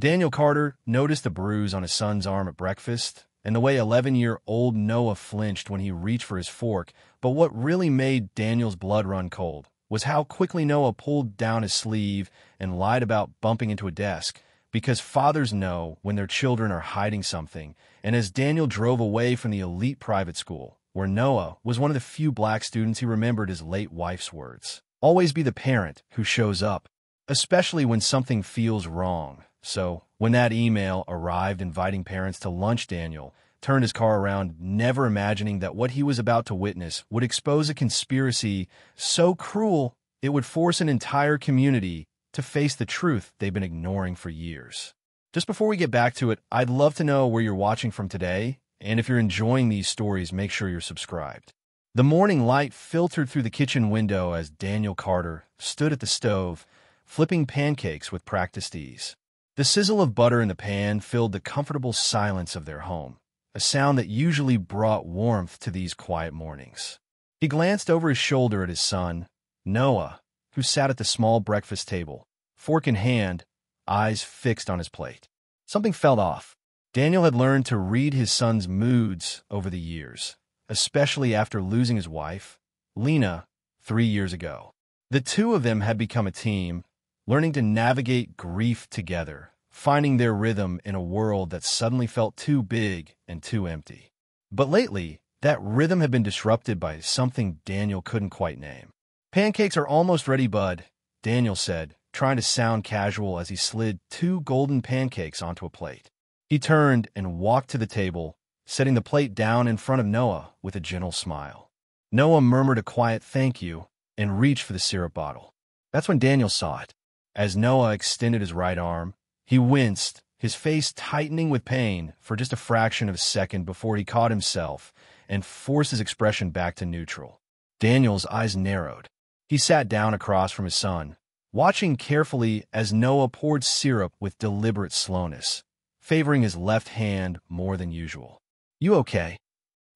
Daniel Carter noticed the bruise on his son's arm at breakfast and the way 11-year-old Noah flinched when he reached for his fork, but what really made Daniel's blood run cold was how quickly Noah pulled down his sleeve and lied about bumping into a desk, because fathers know when their children are hiding something. And as Daniel drove away from the elite private school, where Noah was one of the few black students, he remembered his late wife's words. Always be the parent who shows up, especially when something feels wrong. So, when that email arrived inviting parents to lunch, Daniel turned his car around, never imagining that what he was about to witness would expose a conspiracy so cruel it would force an entire community to face the truth they've been ignoring for years. Just before we get back to it, I'd love to know where you're watching from today, and if you're enjoying these stories, make sure you're subscribed. The morning light filtered through the kitchen window as Daniel Carter stood at the stove, flipping pancakes with practiced ease. The sizzle of butter in the pan filled the comfortable silence of their home, a sound that usually brought warmth to these quiet mornings. He glanced over his shoulder at his son, Noah, who sat at the small breakfast table, fork in hand, eyes fixed on his plate. Something felt off. Daniel had learned to read his son's moods over the years, especially after losing his wife, Lena, 3 years ago. The two of them had become a team, learning to navigate grief together, finding their rhythm in a world that suddenly felt too big and too empty. But lately, that rhythm had been disrupted by something Daniel couldn't quite name. "Pancakes are almost ready, bud," Daniel said, trying to sound casual as he slid 2 golden pancakes onto a plate. He turned and walked to the table, setting the plate down in front of Noah with a gentle smile. Noah murmured a quiet thank you and reached for the syrup bottle. That's when Daniel saw it. As Noah extended his right arm, he winced, his face tightening with pain for just a fraction of a second before he caught himself and forced his expression back to neutral. Daniel's eyes narrowed. He sat down across from his son, watching carefully as Noah poured syrup with deliberate slowness, favoring his left hand more than usual. "You okay?"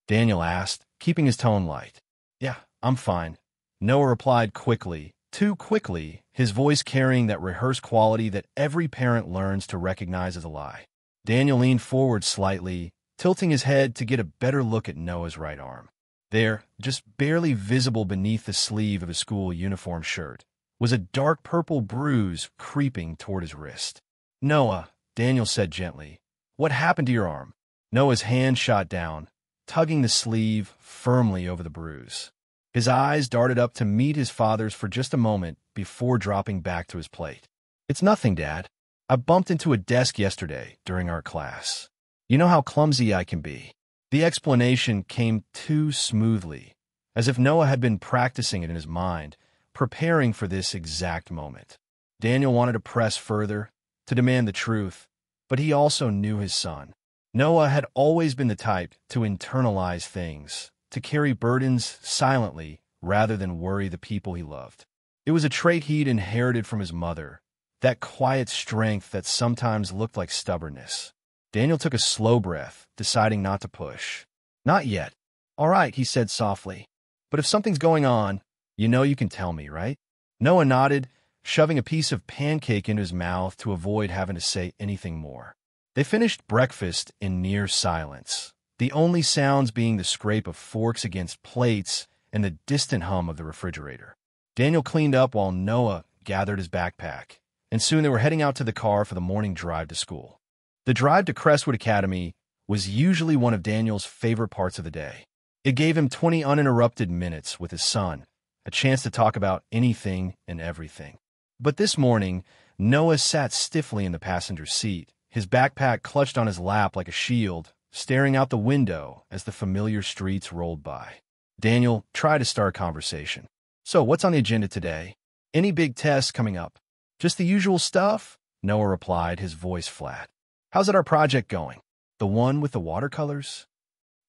Daniel asked, keeping his tone light. "Yeah, I'm fine," Noah replied quickly, too quickly, his voice carrying that rehearsed quality that every parent learns to recognize as a lie. Daniel leaned forward slightly, tilting his head to get a better look at Noah's right arm. There, just barely visible beneath the sleeve of his school uniform shirt, was a dark purple bruise creeping toward his wrist. "Noah," Daniel said gently, "what happened to your arm?" Noah's hand shot down, tugging the sleeve firmly over the bruise. His eyes darted up to meet his father's for just a moment before dropping back to his plate. "It's nothing, Dad. I bumped into a desk yesterday during our class. You know how clumsy I can be." The explanation came too smoothly, as if Noah had been practicing it in his mind, preparing for this exact moment. Daniel wanted to press further, to demand the truth, but he also knew his son. Noah had always been the type to internalize things, to carry burdens silently rather than worry the people he loved. It was a trait he'd inherited from his mother, that quiet strength that sometimes looked like stubbornness. Daniel took a slow breath, deciding not to push. "Not yet." "All right," he said softly. "But if something's going on, you know you can tell me, right?" Noah nodded, shoving a piece of pancake into his mouth to avoid having to say anything more. They finished breakfast in near silence, the only sounds being the scrape of forks against plates and the distant hum of the refrigerator. Daniel cleaned up while Noah gathered his backpack, and soon they were heading out to the car for the morning drive to school. The drive to Crestwood Academy was usually one of Daniel's favorite parts of the day. It gave him 20 uninterrupted minutes with his son, a chance to talk about anything and everything. But this morning, Noah sat stiffly in the passenger seat, his backpack clutched on his lap like a shield, staring out the window as the familiar streets rolled by. Daniel tried to start a conversation. "So, what's on the agenda today? Any big tests coming up?" "Just the usual stuff," Noah replied, his voice flat. "How's our project going? The one with the watercolors?"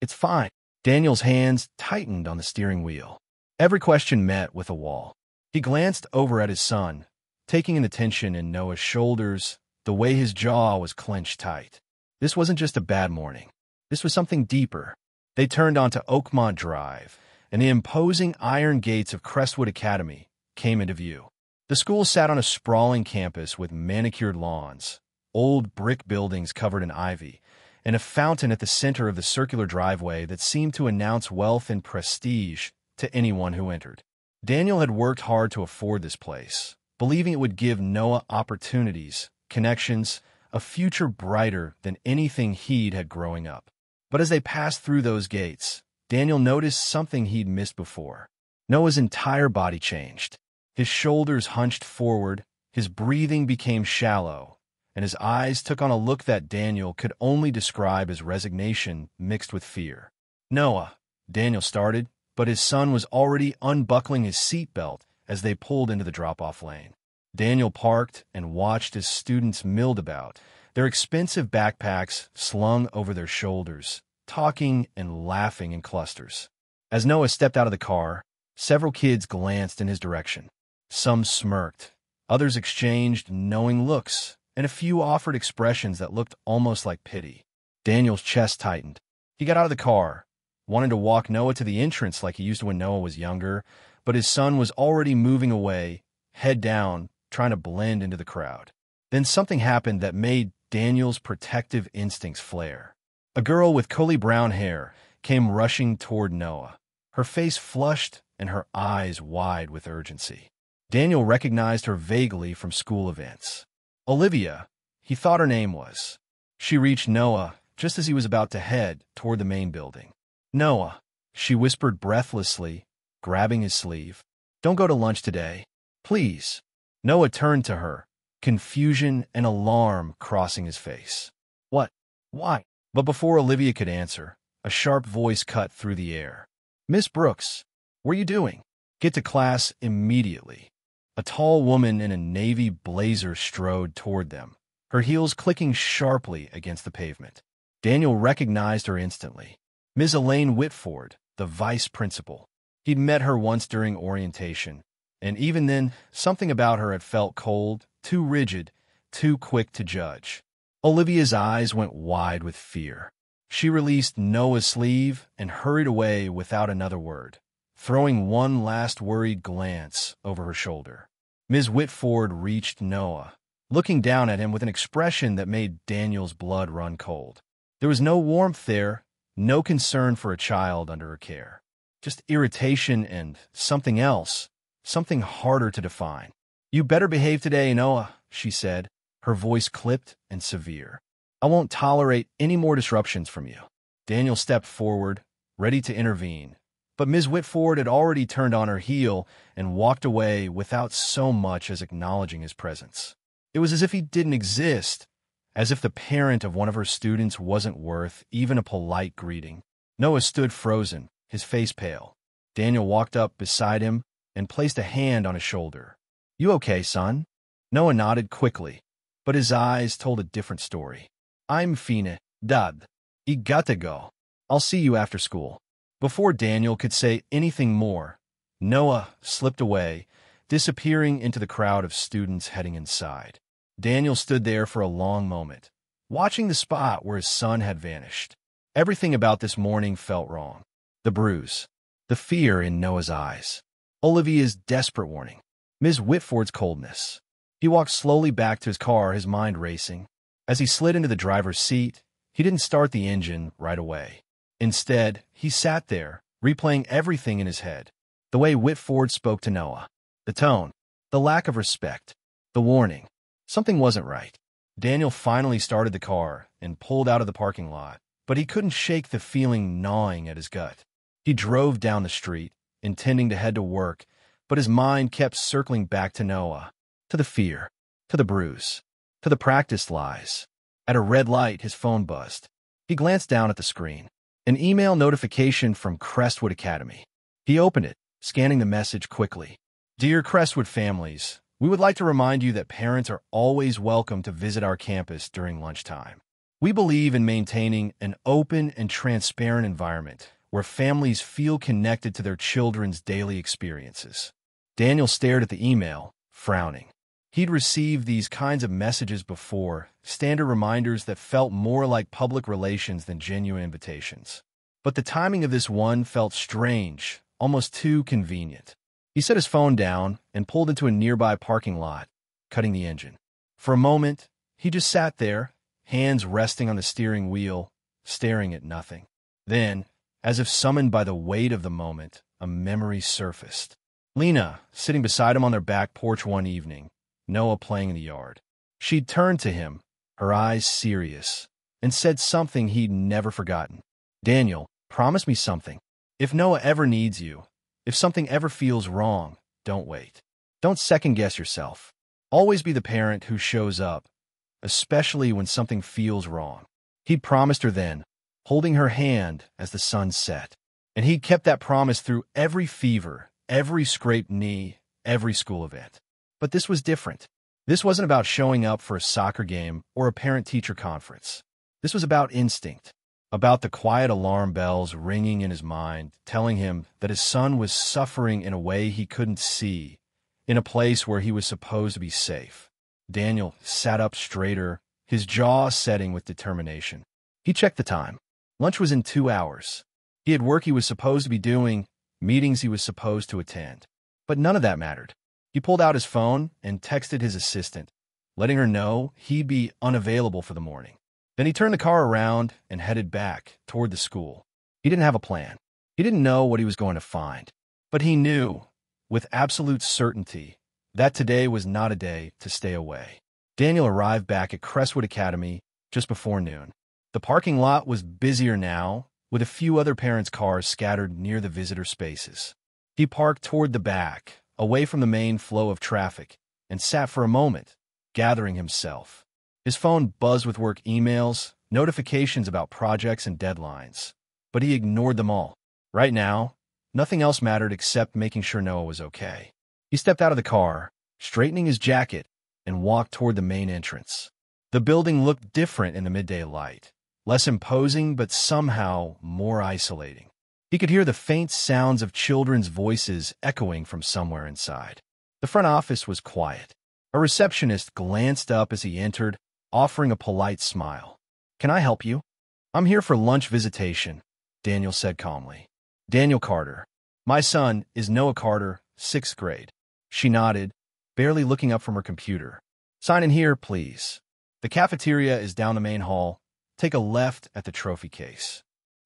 "It's fine." Daniel's hands tightened on the steering wheel. Every question met with a wall. He glanced over at his son, taking in the tension in Noah's shoulders, the way his jaw was clenched tight. This wasn't just a bad morning. This was something deeper. They turned onto Oakmont Drive, and the imposing iron gates of Crestwood Academy came into view. The school sat on a sprawling campus with manicured lawns, old brick buildings covered in ivy, and a fountain at the center of the circular driveway that seemed to announce wealth and prestige to anyone who entered. Daniel had worked hard to afford this place, believing it would give Noah opportunities, connections, a future brighter than anything he'd had growing up. But as they passed through those gates, Daniel noticed something he'd missed before. Noah's entire body changed. His shoulders hunched forward, his breathing became shallow, and his eyes took on a look that Daniel could only describe as resignation mixed with fear. "Noah," Daniel started, but his son was already unbuckling his seatbelt as they pulled into the drop-off lane. Daniel parked and watched as students milled about, their expensive backpacks slung over their shoulders, talking and laughing in clusters. As Noah stepped out of the car, several kids glanced in his direction. Some smirked, others exchanged knowing looks, and a few offered expressions that looked almost like pity. Daniel's chest tightened. He got out of the car, wanted to walk Noah to the entrance like he used to when Noah was younger, but his son was already moving away, head down, trying to blend into the crowd. Then something happened that made Daniel's protective instincts flare. A girl with curly brown hair came rushing toward Noah, her face flushed and her eyes wide with urgency. Daniel recognized her vaguely from school events. Olivia, he thought her name was. She reached Noah just as he was about to head toward the main building. "Noah," she whispered breathlessly, grabbing his sleeve. "Don't go to lunch today. Please." Noah turned to her, confusion and alarm crossing his face. "What? Why?" But before Olivia could answer, a sharp voice cut through the air. "Miss Brooks, what are you doing? Get to class immediately." A tall woman in a navy blazer strode toward them, her heels clicking sharply against the pavement. Daniel recognized her instantly. Ms. Elaine Whitford, the vice principal. He'd met her once during orientation, and even then, something about her had felt cold, too rigid, too quick to judge. Olivia's eyes went wide with fear. She released Noah's sleeve and hurried away without another word, throwing one last worried glance over her shoulder. Ms. Whitford reached Noah, looking down at him with an expression that made Daniel's blood run cold. There was no warmth there, no concern for a child under her care. Just irritation and something else, something harder to define. "You better behave today, Noah," she said, her voice clipped and severe. "I won't tolerate any more disruptions from you." Daniel stepped forward, ready to intervene, but Ms. Whitford had already turned on her heel and walked away without so much as acknowledging his presence. It was as if he didn't exist, as if the parent of one of her students wasn't worth even a polite greeting. Noah stood frozen, his face pale. Daniel walked up beside him and placed a hand on his shoulder. "You okay, son?" Noah nodded quickly, but his eyes told a different story. "I'm fine, Dad. I gotta go. I'll see you after school." Before Daniel could say anything more, Noah slipped away, disappearing into the crowd of students heading inside. Daniel stood there for a long moment, watching the spot where his son had vanished. Everything about this morning felt wrong. The bruise, the fear in Noah's eyes, Olivia's desperate warning, Ms. Whitford's coldness. He walked slowly back to his car, his mind racing. As he slid into the driver's seat, he didn't start the engine right away. Instead, he sat there, replaying everything in his head. The way Whitford spoke to Noah, the tone, the lack of respect, the warning. Something wasn't right. Daniel finally started the car and pulled out of the parking lot, but he couldn't shake the feeling gnawing at his gut. He drove down the street, intending to head to work, but his mind kept circling back to Noah, to the fear, to the bruise, to the practiced lies. At a red light, his phone buzzed. He glanced down at the screen. An email notification from Crestwood Academy. He opened it, scanning the message quickly. "Dear Crestwood families, we would like to remind you that parents are always welcome to visit our campus during lunchtime. We believe in maintaining an open and transparent environment where families feel connected to their children's daily experiences." Daniel stared at the email, frowning. He'd received these kinds of messages before, standard reminders that felt more like public relations than genuine invitations. But the timing of this one felt strange, almost too convenient. He set his phone down and pulled into a nearby parking lot, cutting the engine. For a moment, He just sat there, hands resting on the steering wheel, staring at nothing. Then, as if summoned by the weight of the moment, a memory surfaced. Lena, sitting beside him on their back porch one evening, Noah playing in the yard. She'd turned to him, her eyes serious, and said something he'd never forgotten. "Daniel, promise me something. If Noah ever needs you, if something ever feels wrong, don't wait. Don't second-guess yourself. Always be the parent who shows up, especially when something feels wrong." He'd promised her then, holding her hand as the sun set. And he'd kept that promise through every fever, every scraped knee, every school event. But this was different. This wasn't about showing up for a soccer game or a parent-teacher conference. This was about instinct, about the quiet alarm bells ringing in his mind, telling him that his son was suffering in a way he couldn't see, in a place where he was supposed to be safe. Daniel sat up straighter, his jaw setting with determination. He checked the time. Lunch was in 2 hours. He had work he was supposed to be doing, meetings he was supposed to attend. But none of that mattered. He pulled out his phone and texted his assistant, letting her know he'd be unavailable for the morning. Then he turned the car around and headed back toward the school. He didn't have a plan. He didn't know what he was going to find. But he knew, with absolute certainty, that today was not a day to stay away. Daniel arrived back at Crestwood Academy just before noon. The parking lot was busier now, with a few other parents' cars scattered near the visitor spaces. He parked toward the back, away from the main flow of traffic, and sat for a moment, gathering himself. His phone buzzed with work emails, notifications about projects and deadlines, but he ignored them all. Right now, nothing else mattered except making sure Noah was okay. He stepped out of the car, straightening his jacket, and walked toward the main entrance. The building looked different in the midday light, less imposing but somehow more isolating. He could hear the faint sounds of children's voices echoing from somewhere inside. The front office was quiet. A receptionist glanced up as he entered, offering a polite smile. "Can I help you?" "I'm here for lunch visitation," Daniel said calmly. "Daniel Carter. My son is Noah Carter, 6th grade." She nodded, barely looking up from her computer. "Sign in here, please. The cafeteria is down the main hall. Take a left at the trophy case."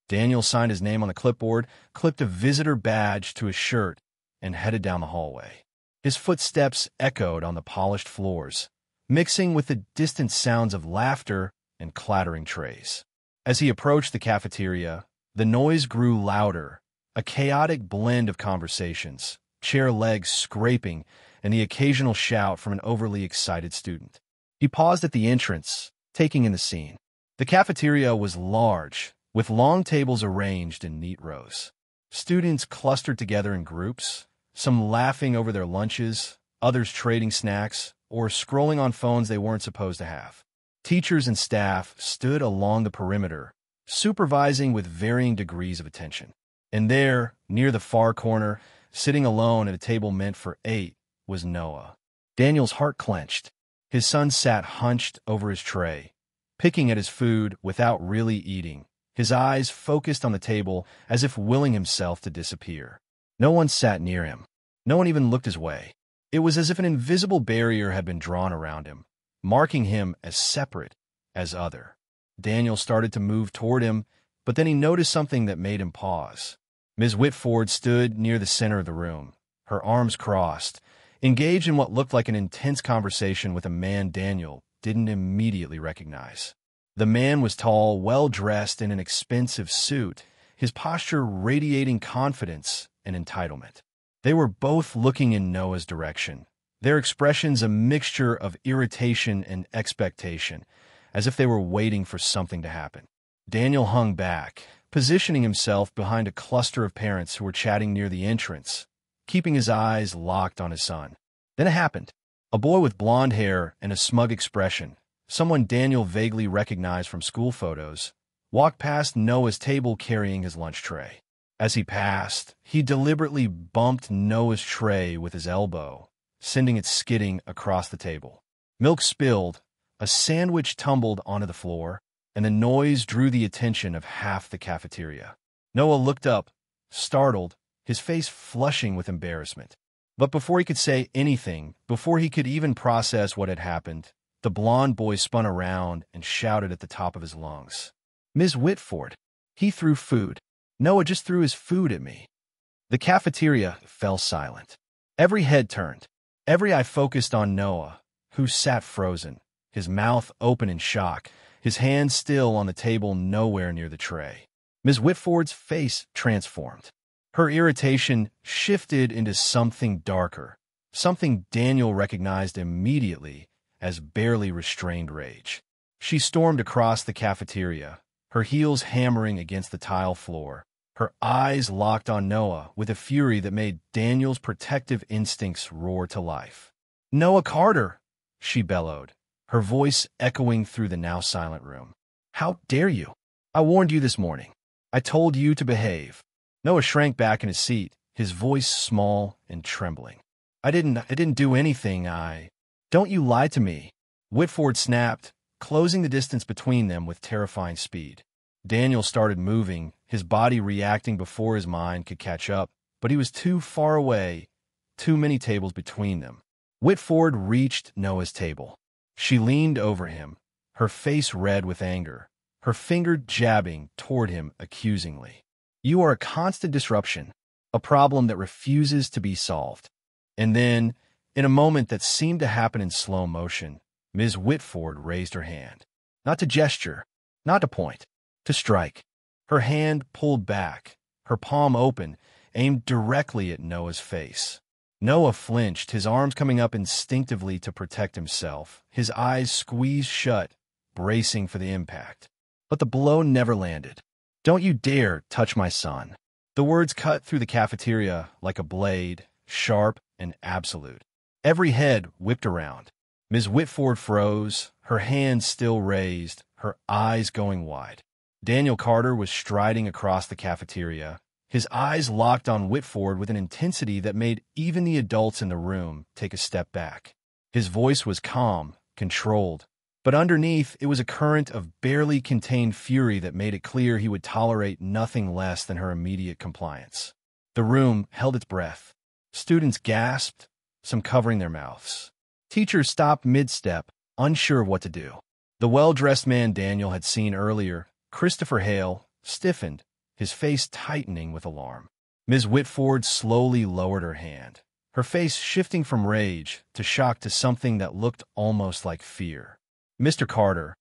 Daniel signed his name on the clipboard, clipped a visitor badge to his shirt, and headed down the hallway. His footsteps echoed on the polished floors, mixing with the distant sounds of laughter and clattering trays. As he approached the cafeteria, the noise grew louder, a chaotic blend of conversations, chair legs scraping, and the occasional shout from an overly excited student. He paused at the entrance, taking in the scene. The cafeteria was large, with long tables arranged in neat rows. Students clustered together in groups, some laughing over their lunches, others trading snacks, or scrolling on phones they weren't supposed to have. Teachers and staff stood along the perimeter, supervising with varying degrees of attention. And there, near the far corner, sitting alone at a table meant for 8, was Noah. Daniel's heart clenched. His son sat hunched over his tray, picking at his food without really eating, his eyes focused on the table as if willing himself to disappear. No one sat near him. No one even looked his way. It was as if an invisible barrier had been drawn around him, marking him as separate, as other. Daniel started to move toward him, but then he noticed something that made him pause. Ms. Whitford stood near the center of the room, her arms crossed, engaged in what looked like an intense conversation with a man Daniel didn't immediately recognize. The man was tall, well-dressed in an expensive suit, his posture radiating confidence and entitlement. They were both looking in Noah's direction, their expressions a mixture of irritation and expectation, as if they were waiting for something to happen. Daniel hung back, positioning himself behind a cluster of parents who were chatting near the entrance, keeping his eyes locked on his son. Then it happened. A boy with blonde hair and a smug expression, someone Daniel vaguely recognized from school photos, walked past Noah's table carrying his lunch tray. As he passed, he deliberately bumped Noah's tray with his elbow, sending it skidding across the table. Milk spilled, a sandwich tumbled onto the floor, and the noise drew the attention of half the cafeteria. Noah looked up, startled, his face flushing with embarrassment. But before he could say anything, before he could even process what had happened, The blond boy spun around and shouted at the top of his lungs. "Ms. Whitford!" He threw food. Noah just threw his food at me. The cafeteria fell silent. Every head turned. Every eye focused on Noah, who sat frozen, his mouth open in shock, his hands still on the table nowhere near the tray. Ms. Whitford's face transformed. Her irritation shifted into something darker, something Daniel recognized immediately as barely restrained rage. She stormed across the cafeteria, her heels hammering against the tile floor, her eyes locked on Noah with a fury that made Daniel's protective instincts roar to life. "Noah Carter!" she bellowed, her voice echoing through the now silent room. "How dare you? I warned you this morning. I told you to behave." Noah shrank back in his seat, his voice small and trembling. I didn't do anything, Don't you lie to me." Whitford snapped, closing the distance between them with terrifying speed. Daniel started moving, his body reacting before his mind could catch up, but he was too far away, too many tables between them. Whitford reached Noah's table. She leaned over him, her face red with anger, her finger jabbing toward him accusingly. "You are a constant disruption, a problem that refuses to be solved." And then, in a moment that seemed to happen in slow motion, Ms. Whitford raised her hand. Not to gesture, not to point, to strike. Her hand pulled back, her palm open, aimed directly at Noah's face. Noah flinched, his arms coming up instinctively to protect himself, his eyes squeezed shut, bracing for the impact. But the blow never landed. "Don't you dare touch my son." The words cut through the cafeteria like a blade, sharp and absolute. Every head whipped around. Ms. Whitford froze, her hands still raised, her eyes going wide. Daniel Carter was striding across the cafeteria, his eyes locked on Whitford with an intensity that made even the adults in the room take a step back. His voice was calm, controlled, but underneath it was a current of barely contained fury that made it clear he would tolerate nothing less than her immediate compliance. The room held its breath. Students gasped, some covering their mouths. Teachers stopped mid-step, unsure of what to do. The well-dressed man Daniel had seen earlier, Christopher Hale, stiffened, his face tightening with alarm. Ms. Whitford slowly lowered her hand, her face shifting from rage to shock to something that looked almost like fear. "Mr. Carter,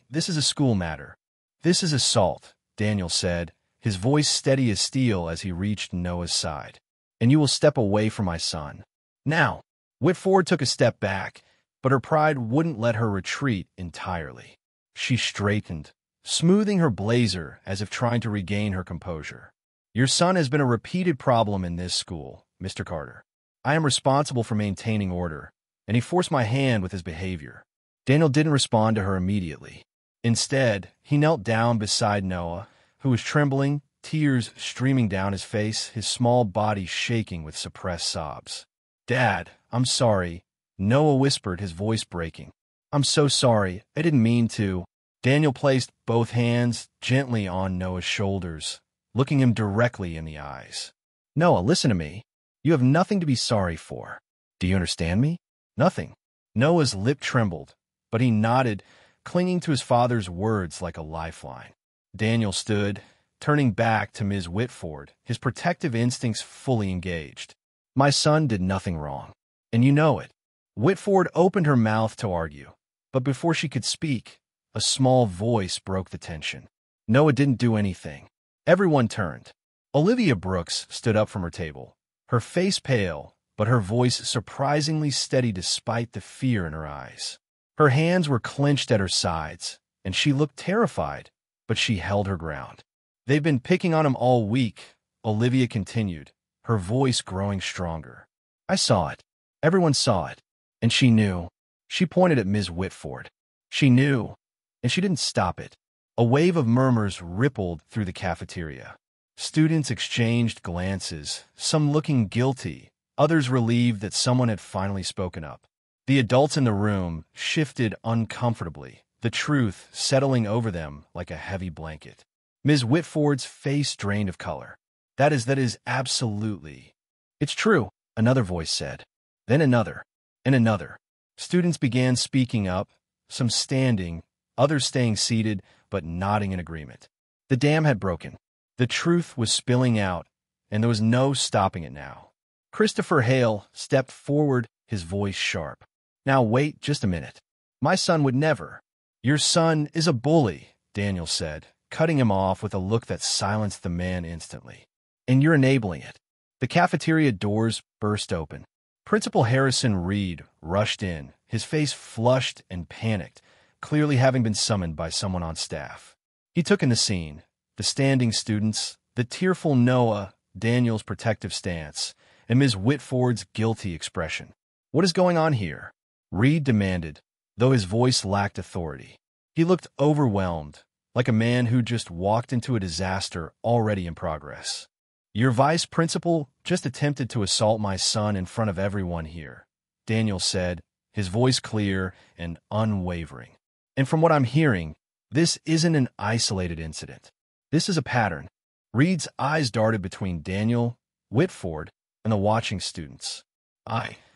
this is a school matter. This is assault," Daniel said, his voice steady as steel as he reached Noah's side. "And you will step away from my son. Now." Whitford took a step back, but her pride wouldn't let her retreat entirely. She straightened, smoothing her blazer as if trying to regain her composure. "Your son has been a repeated problem in this school, Mr. Carter. I am responsible for maintaining order, and he forced my hand with his behavior." Daniel didn't respond to her immediately. Instead, he knelt down beside Noah, who was trembling, tears streaming down his face, his small body shaking with suppressed sobs. "Dad, I'm sorry," Noah whispered, his voice breaking. "I'm so sorry. I didn't mean to." Daniel placed both hands gently on Noah's shoulders, looking him directly in the eyes. "Noah, listen to me. You have nothing to be sorry for. Do you understand me?" "Nothing." Noah's lip trembled, but he nodded, clinging to his father's words like a lifeline. Daniel stood, turning back to Ms. Whitford, his protective instincts fully engaged. "My son did nothing wrong, and you know it." Whitford opened her mouth to argue, but before she could speak, a small voice broke the tension. Noah didn't do anything. Everyone turned. Olivia Brooks stood up from her table, her face pale, but her voice surprisingly steady despite the fear in her eyes. Her hands were clenched at her sides, and she looked terrified, but she held her ground. "They've been picking on him all week," Olivia continued, her voice growing stronger. "I saw it. Everyone saw it. And she knew." She pointed at Ms. Whitford. "She knew, and she didn't stop it." A wave of murmurs rippled through the cafeteria. Students exchanged glances, some looking guilty, others relieved that someone had finally spoken up. The adults in the room shifted uncomfortably, the truth settling over them like a heavy blanket. Ms. Whitford's face drained of color. That is absolutely." "It's true," another voice said. Then another, and another. Students began speaking up, some standing, others staying seated, but nodding in agreement. The dam had broken. The truth was spilling out, and there was no stopping it now. Christopher Hale stepped forward, his voice sharp. "Now wait just a minute. My son would never." "Your son is a bully," Daniel said, cutting him off with a look that silenced the man instantly. "And you're enabling it." The cafeteria doors burst open. Principal Harrison Reed rushed in, his face flushed and panicked, clearly having been summoned by someone on staff. He took in the scene, the standing students, the tearful Noah, Daniel's protective stance, and Ms. Whitford's guilty expression. "What is going on here?" Reed demanded, though his voice lacked authority. He looked overwhelmed, like a man who just walked into a disaster already in progress. "Your vice principal just attempted to assault my son in front of everyone here," Daniel said, his voice clear and unwavering. "And from what I'm hearing, this isn't an isolated incident. This is a pattern." Reed's eyes darted between Daniel, Whitford, and the watching students.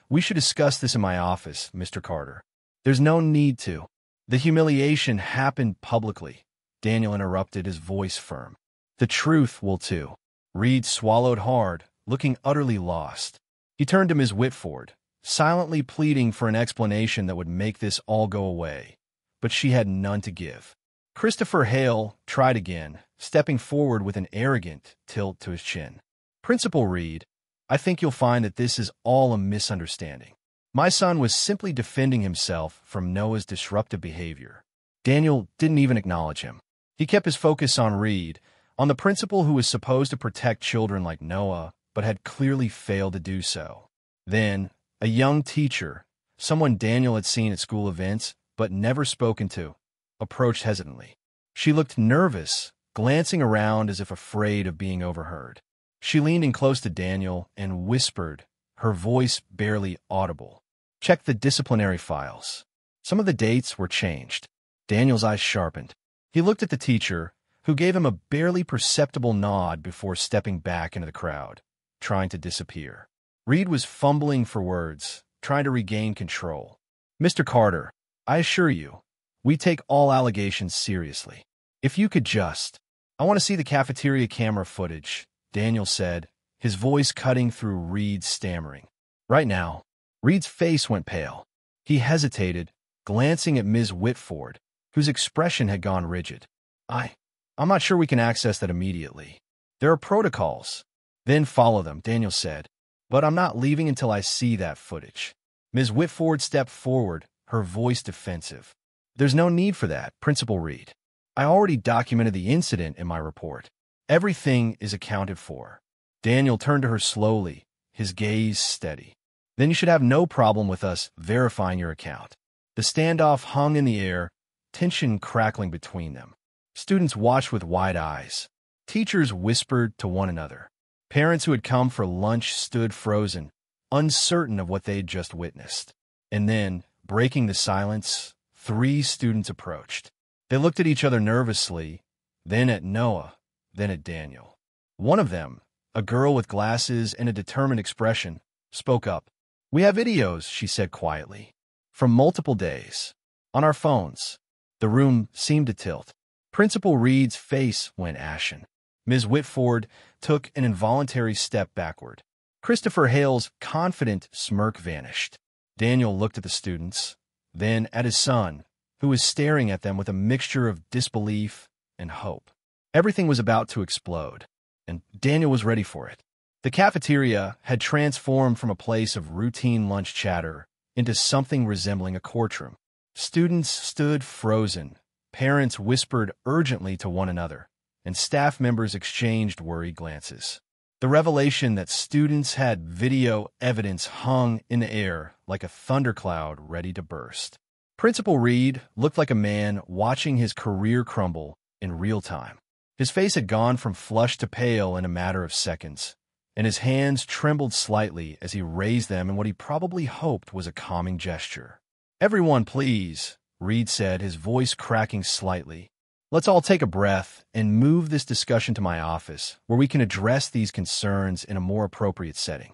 We should discuss this in my office, Mr. Carter." "There's no need to. The humiliation happened publicly," Daniel interrupted, his voice firm. "The truth will too." Reed swallowed hard, looking utterly lost. He turned to Ms. Whitford, silently pleading for an explanation that would make this all go away, but she had none to give. Christopher Hale tried again, stepping forward with an arrogant tilt to his chin. "Principal Reed, I think you'll find that this is all a misunderstanding. My son was simply defending himself from Noah's disruptive behavior." Daniel didn't even acknowledge him. He kept his focus on Reed, on the principal who was supposed to protect children like Noah, but had clearly failed to do so. Then, a young teacher, someone Daniel had seen at school events but never spoken to, approached hesitantly. She looked nervous, glancing around as if afraid of being overheard. She leaned in close to Daniel and whispered, her voice barely audible. "Check the disciplinary files." Some of the dates were changed. Daniel's eyes sharpened. He looked at the teacher, who gave him a barely perceptible nod before stepping back into the crowd, trying to disappear. Reed was fumbling for words, trying to regain control. "Mr. Carter, I assure you, we take all allegations seriously. If you could just—" "I want to see the cafeteria camera footage," Daniel said, his voice cutting through Reed's stammering. "Right now." Reed's face went pale. He hesitated, glancing at Ms. Whitford, whose expression had gone rigid. I'm not sure we can access that immediately. There are protocols." "Then follow them," Daniel said. "But I'm not leaving until I see that footage." Ms. Whitford stepped forward, her voice defensive. "There's no need for that, Principal Reed. I already documented the incident in my report. Everything is accounted for." Daniel turned to her slowly, his gaze steady. "Then you should have no problem with us verifying your account." The standoff hung in the air, tension crackling between them. Students watched with wide eyes. Teachers whispered to one another. Parents who had come for lunch stood frozen, uncertain of what they'd just witnessed. And then, breaking the silence, 3 students approached. They looked at each other nervously, then at Noah, then at Daniel. One of them, a girl with glasses and a determined expression, spoke up. "We have videos," she said quietly, "from multiple days. On our phones." The room seemed to tilt. Principal Reed's face went ashen. Ms. Whitford took an involuntary step backward. Christopher Hale's confident smirk vanished. Daniel looked at the students, then at his son, who was staring at them with a mixture of disbelief and hope. Everything was about to explode, and Daniel was ready for it. The cafeteria had transformed from a place of routine lunch chatter into something resembling a courtroom. Students stood frozen, parents whispered urgently to one another, and staff members exchanged worried glances. The revelation that students had video evidence hung in the air like a thundercloud ready to burst. Principal Reed looked like a man watching his career crumble in real time. His face had gone from flushed to pale in a matter of seconds, and his hands trembled slightly as he raised them in what he probably hoped was a calming gesture. "Everyone, please," Reed said, his voice cracking slightly. "Let's all take a breath and move this discussion to my office, where we can address these concerns in a more appropriate setting."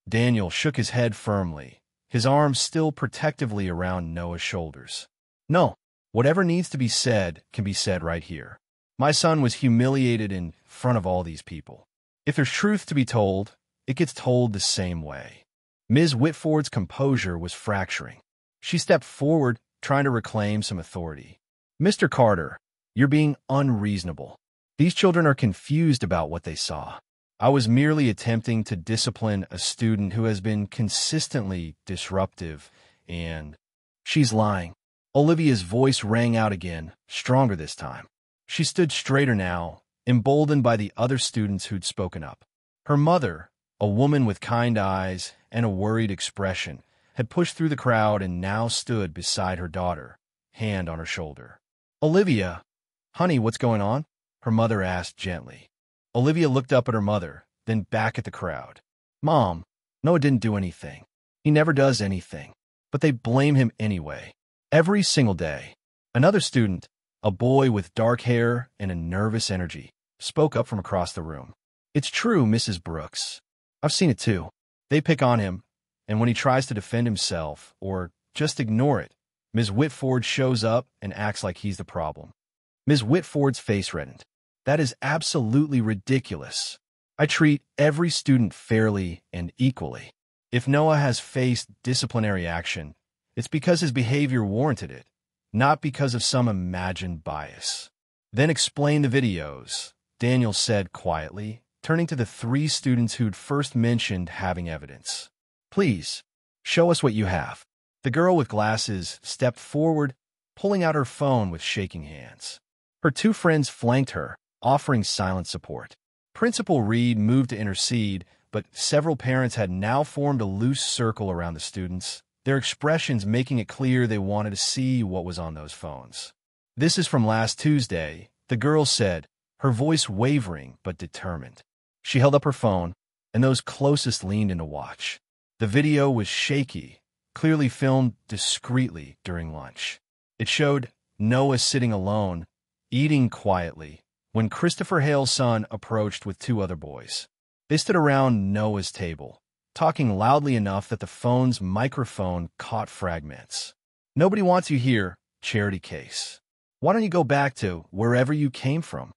Daniel shook his head firmly, his arms still protectively around Noah's shoulders. No, whatever needs to be said can be said right here. My son was humiliated in front of all these people. If there's truth to be told, it gets told the same way. Ms. Whitford's composure was fracturing. She stepped forward, trying to reclaim some authority. Mr. Carter, you're being unreasonable. These children are confused about what they saw. I was merely attempting to discipline a student who has been consistently disruptive, and she's lying. Olivia's voice rang out again, stronger this time. She stood straighter now, emboldened by the other students who'd spoken up. Her mother, a woman with kind eyes and a worried expression, had pushed through the crowd and now stood beside her daughter, hand on her shoulder. Olivia, honey, what's going on? Her mother asked gently. Olivia looked up at her mother, then back at the crowd. Mom, Noah didn't do anything. He never does anything. But they blame him anyway. Every single day. Another student, a boy with dark hair and a nervous energy, spoke up from across the room. It's true, Mrs. Brooks. I've seen it too. They pick on him, and when he tries to defend himself or just ignore it, Ms. Whitford shows up and acts like he's the problem. Ms. Whitford's face reddened. That is absolutely ridiculous. I treat every student fairly and equally. If Noah has faced disciplinary action, it's because his behavior warranted it, not because of some imagined bias. Then explain the videos, Daniel said quietly, turning to the 3 students who'd first mentioned having evidence. Please, show us what you have. The girl with glasses stepped forward, pulling out her phone with shaking hands. Her 2 friends flanked her, offering silent support. Principal Reed moved to intercede, but several parents had now formed a loose circle around the students, their expressions making it clear they wanted to see what was on those phones. This is from last Tuesday, the girl said, her voice wavering but determined. She held up her phone, and those closest leaned in to watch. The video was shaky, clearly filmed discreetly during lunch. It showed Noah sitting alone, eating quietly, when Christopher Hale's son approached with 2 other boys. They stood around Noah's table, talking loudly enough that the phone's microphone caught fragments. Nobody wants you here, Charity Case. Why don't you go back to wherever you came from?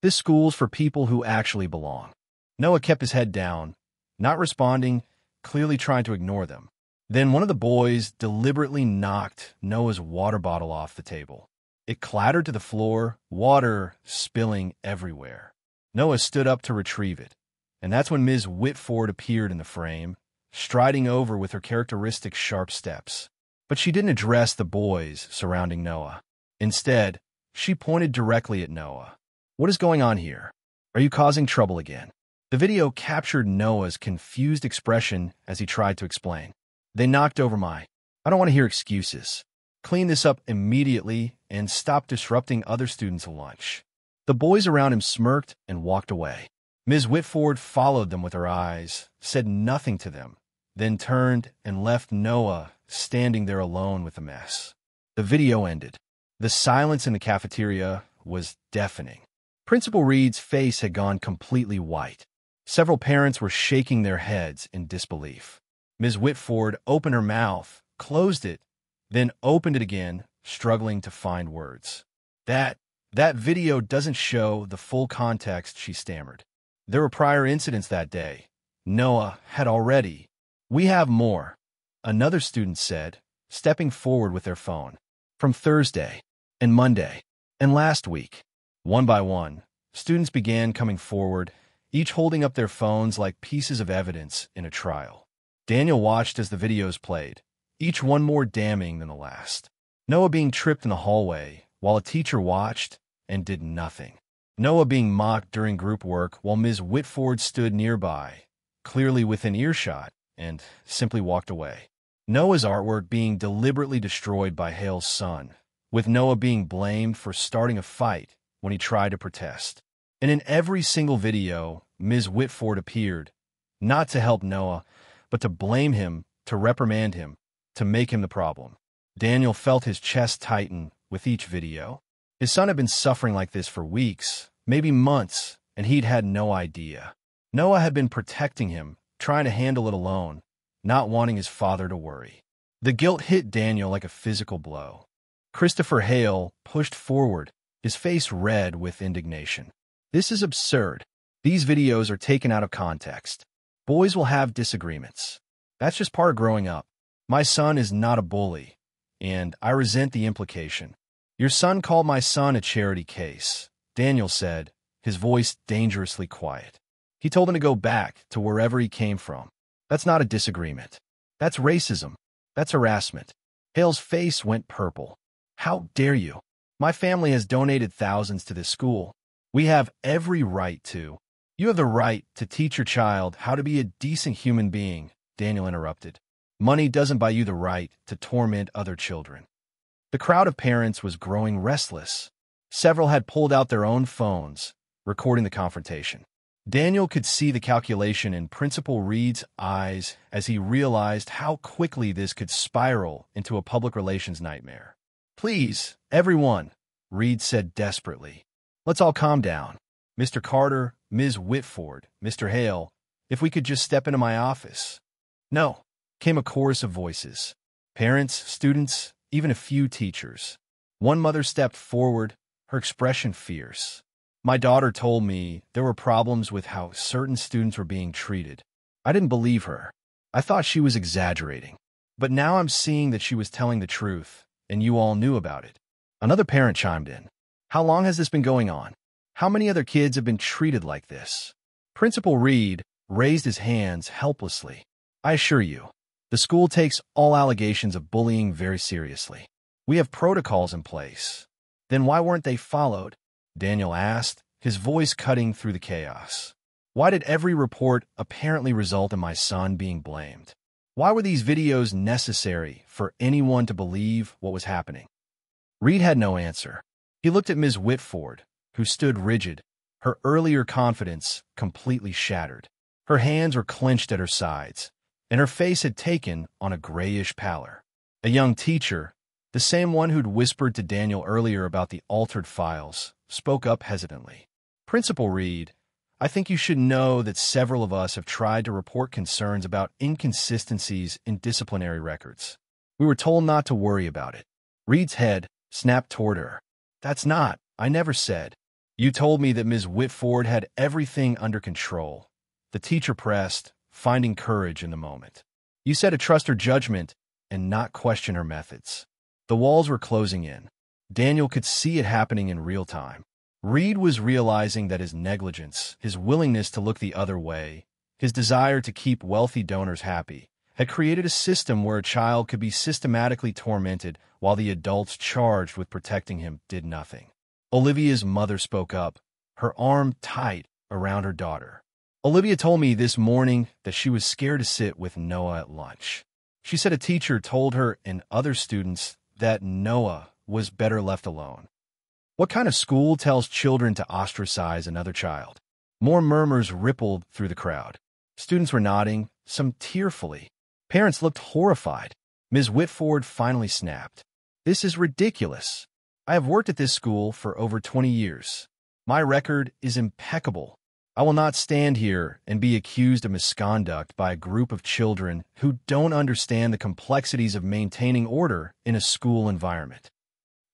This school's for people who actually belong. Noah kept his head down, not responding, clearly trying to ignore them. Then one of the boys deliberately knocked Noah's water bottle off the table. It clattered to the floor, water spilling everywhere. Noah stood up to retrieve it, and that's when Ms. Whitford appeared in the frame, striding over with her characteristic sharp steps. But she didn't address the boys surrounding Noah. Instead, she pointed directly at Noah. What is going on here? Are you causing trouble again? The video captured Noah's confused expression as he tried to explain. They knocked over my... I don't want to hear excuses. Clean this up immediately and stop disrupting other students' lunch. The boys around him smirked and walked away. Ms. Whitford followed them with her eyes, said nothing to them, then turned and left Noah standing there alone with the mess. The video ended. The silence in the cafeteria was deafening. Principal Reed's face had gone completely white. Several parents were shaking their heads in disbelief. Ms. Whitford opened her mouth, closed it, then opened it again, struggling to find words. That video doesn't show the full context, she stammered. There were prior incidents that day. Noah had already. We have more, another student said, stepping forward with their phone. From Thursday, and Monday, and last week. One by one, students began coming forward, each holding up their phones like pieces of evidence in a trial. Daniel watched as the videos played, each one more damning than the last. Noah being tripped in the hallway, while a teacher watched and did nothing. Noah being mocked during group work while Ms. Whitford stood nearby, clearly within earshot, and simply walked away. Noah's artwork being deliberately destroyed by Hale's son, with Noah being blamed for starting a fight when he tried to protest. And in every single video, Ms. Whitford appeared, not to help Noah, but to blame him, to reprimand him, to make him the problem. Daniel felt his chest tighten with each video. His son had been suffering like this for weeks, maybe months, and he'd had no idea. Noah had been protecting him, trying to handle it alone, not wanting his father to worry. The guilt hit Daniel like a physical blow. Christopher Hale pushed forward, his face red with indignation. This is absurd. These videos are taken out of context. Boys will have disagreements. That's just part of growing up. My son is not a bully, and I resent the implication. Your son called my son a charity case, Daniel said, his voice dangerously quiet. He told him to go back to wherever he came from. That's not a disagreement. That's racism. That's harassment. Hale's face went purple. How dare you? My family has donated thousands to this school. We have every right to. You have the right to teach your child how to be a decent human being, Daniel interrupted. Money doesn't buy you the right to torment other children. The crowd of parents was growing restless. Several had pulled out their own phones, recording the confrontation. Daniel could see the calculation in Principal Reed's eyes as he realized how quickly this could spiral into a public relations nightmare. Please, everyone, Reed said desperately. Let's all calm down. Mr. Carter, Ms. Whitford, Mr. Hale, if we could just step into my office. No, came a chorus of voices. Parents, students, even a few teachers. One mother stepped forward, her expression fierce. My daughter told me there were problems with how certain students were being treated. I didn't believe her. I thought she was exaggerating. But now I'm seeing that she was telling the truth, and you all knew about it. Another parent chimed in. How long has this been going on? How many other kids have been treated like this? Principal Reed raised his hands helplessly. I assure you, the school takes all allegations of bullying very seriously. We have protocols in place. Then why weren't they followed? Daniel asked, his voice cutting through the chaos. Why did every report apparently result in my son being blamed? Why were these videos necessary for anyone to believe what was happening? Reed had no answer. He looked at Ms. Whitford, who stood rigid, her earlier confidence completely shattered. Her hands were clenched at her sides, and her face had taken on a grayish pallor. A young teacher, the same one who'd whispered to Daniel earlier about the altered files, spoke up hesitantly. Principal Reed, I think you should know that several of us have tried to report concerns about inconsistencies in disciplinary records. We were told not to worry about it. Reed's head snapped toward her. That's not, I never said. You told me that Ms. Whitford had everything under control. The teacher pressed, finding courage in the moment. You said to trust her judgment and not question her methods. The walls were closing in. Daniel could see it happening in real time. Reed was realizing that his negligence, his willingness to look the other way, his desire to keep wealthy donors happy, had created a system where a child could be systematically tormented while the adults charged with protecting him did nothing. Olivia's mother spoke up, her arm tight around her daughter. Olivia told me this morning that she was scared to sit with Noah at lunch. She said a teacher told her and other students that Noah was better left alone. What kind of school tells children to ostracize another child? More murmurs rippled through the crowd. Students were nodding, some tearfully. Parents looked horrified. Ms. Whitford finally snapped. This is ridiculous. I have worked at this school for over 20 years. My record is impeccable. I will not stand here and be accused of misconduct by a group of children who don't understand the complexities of maintaining order in a school environment.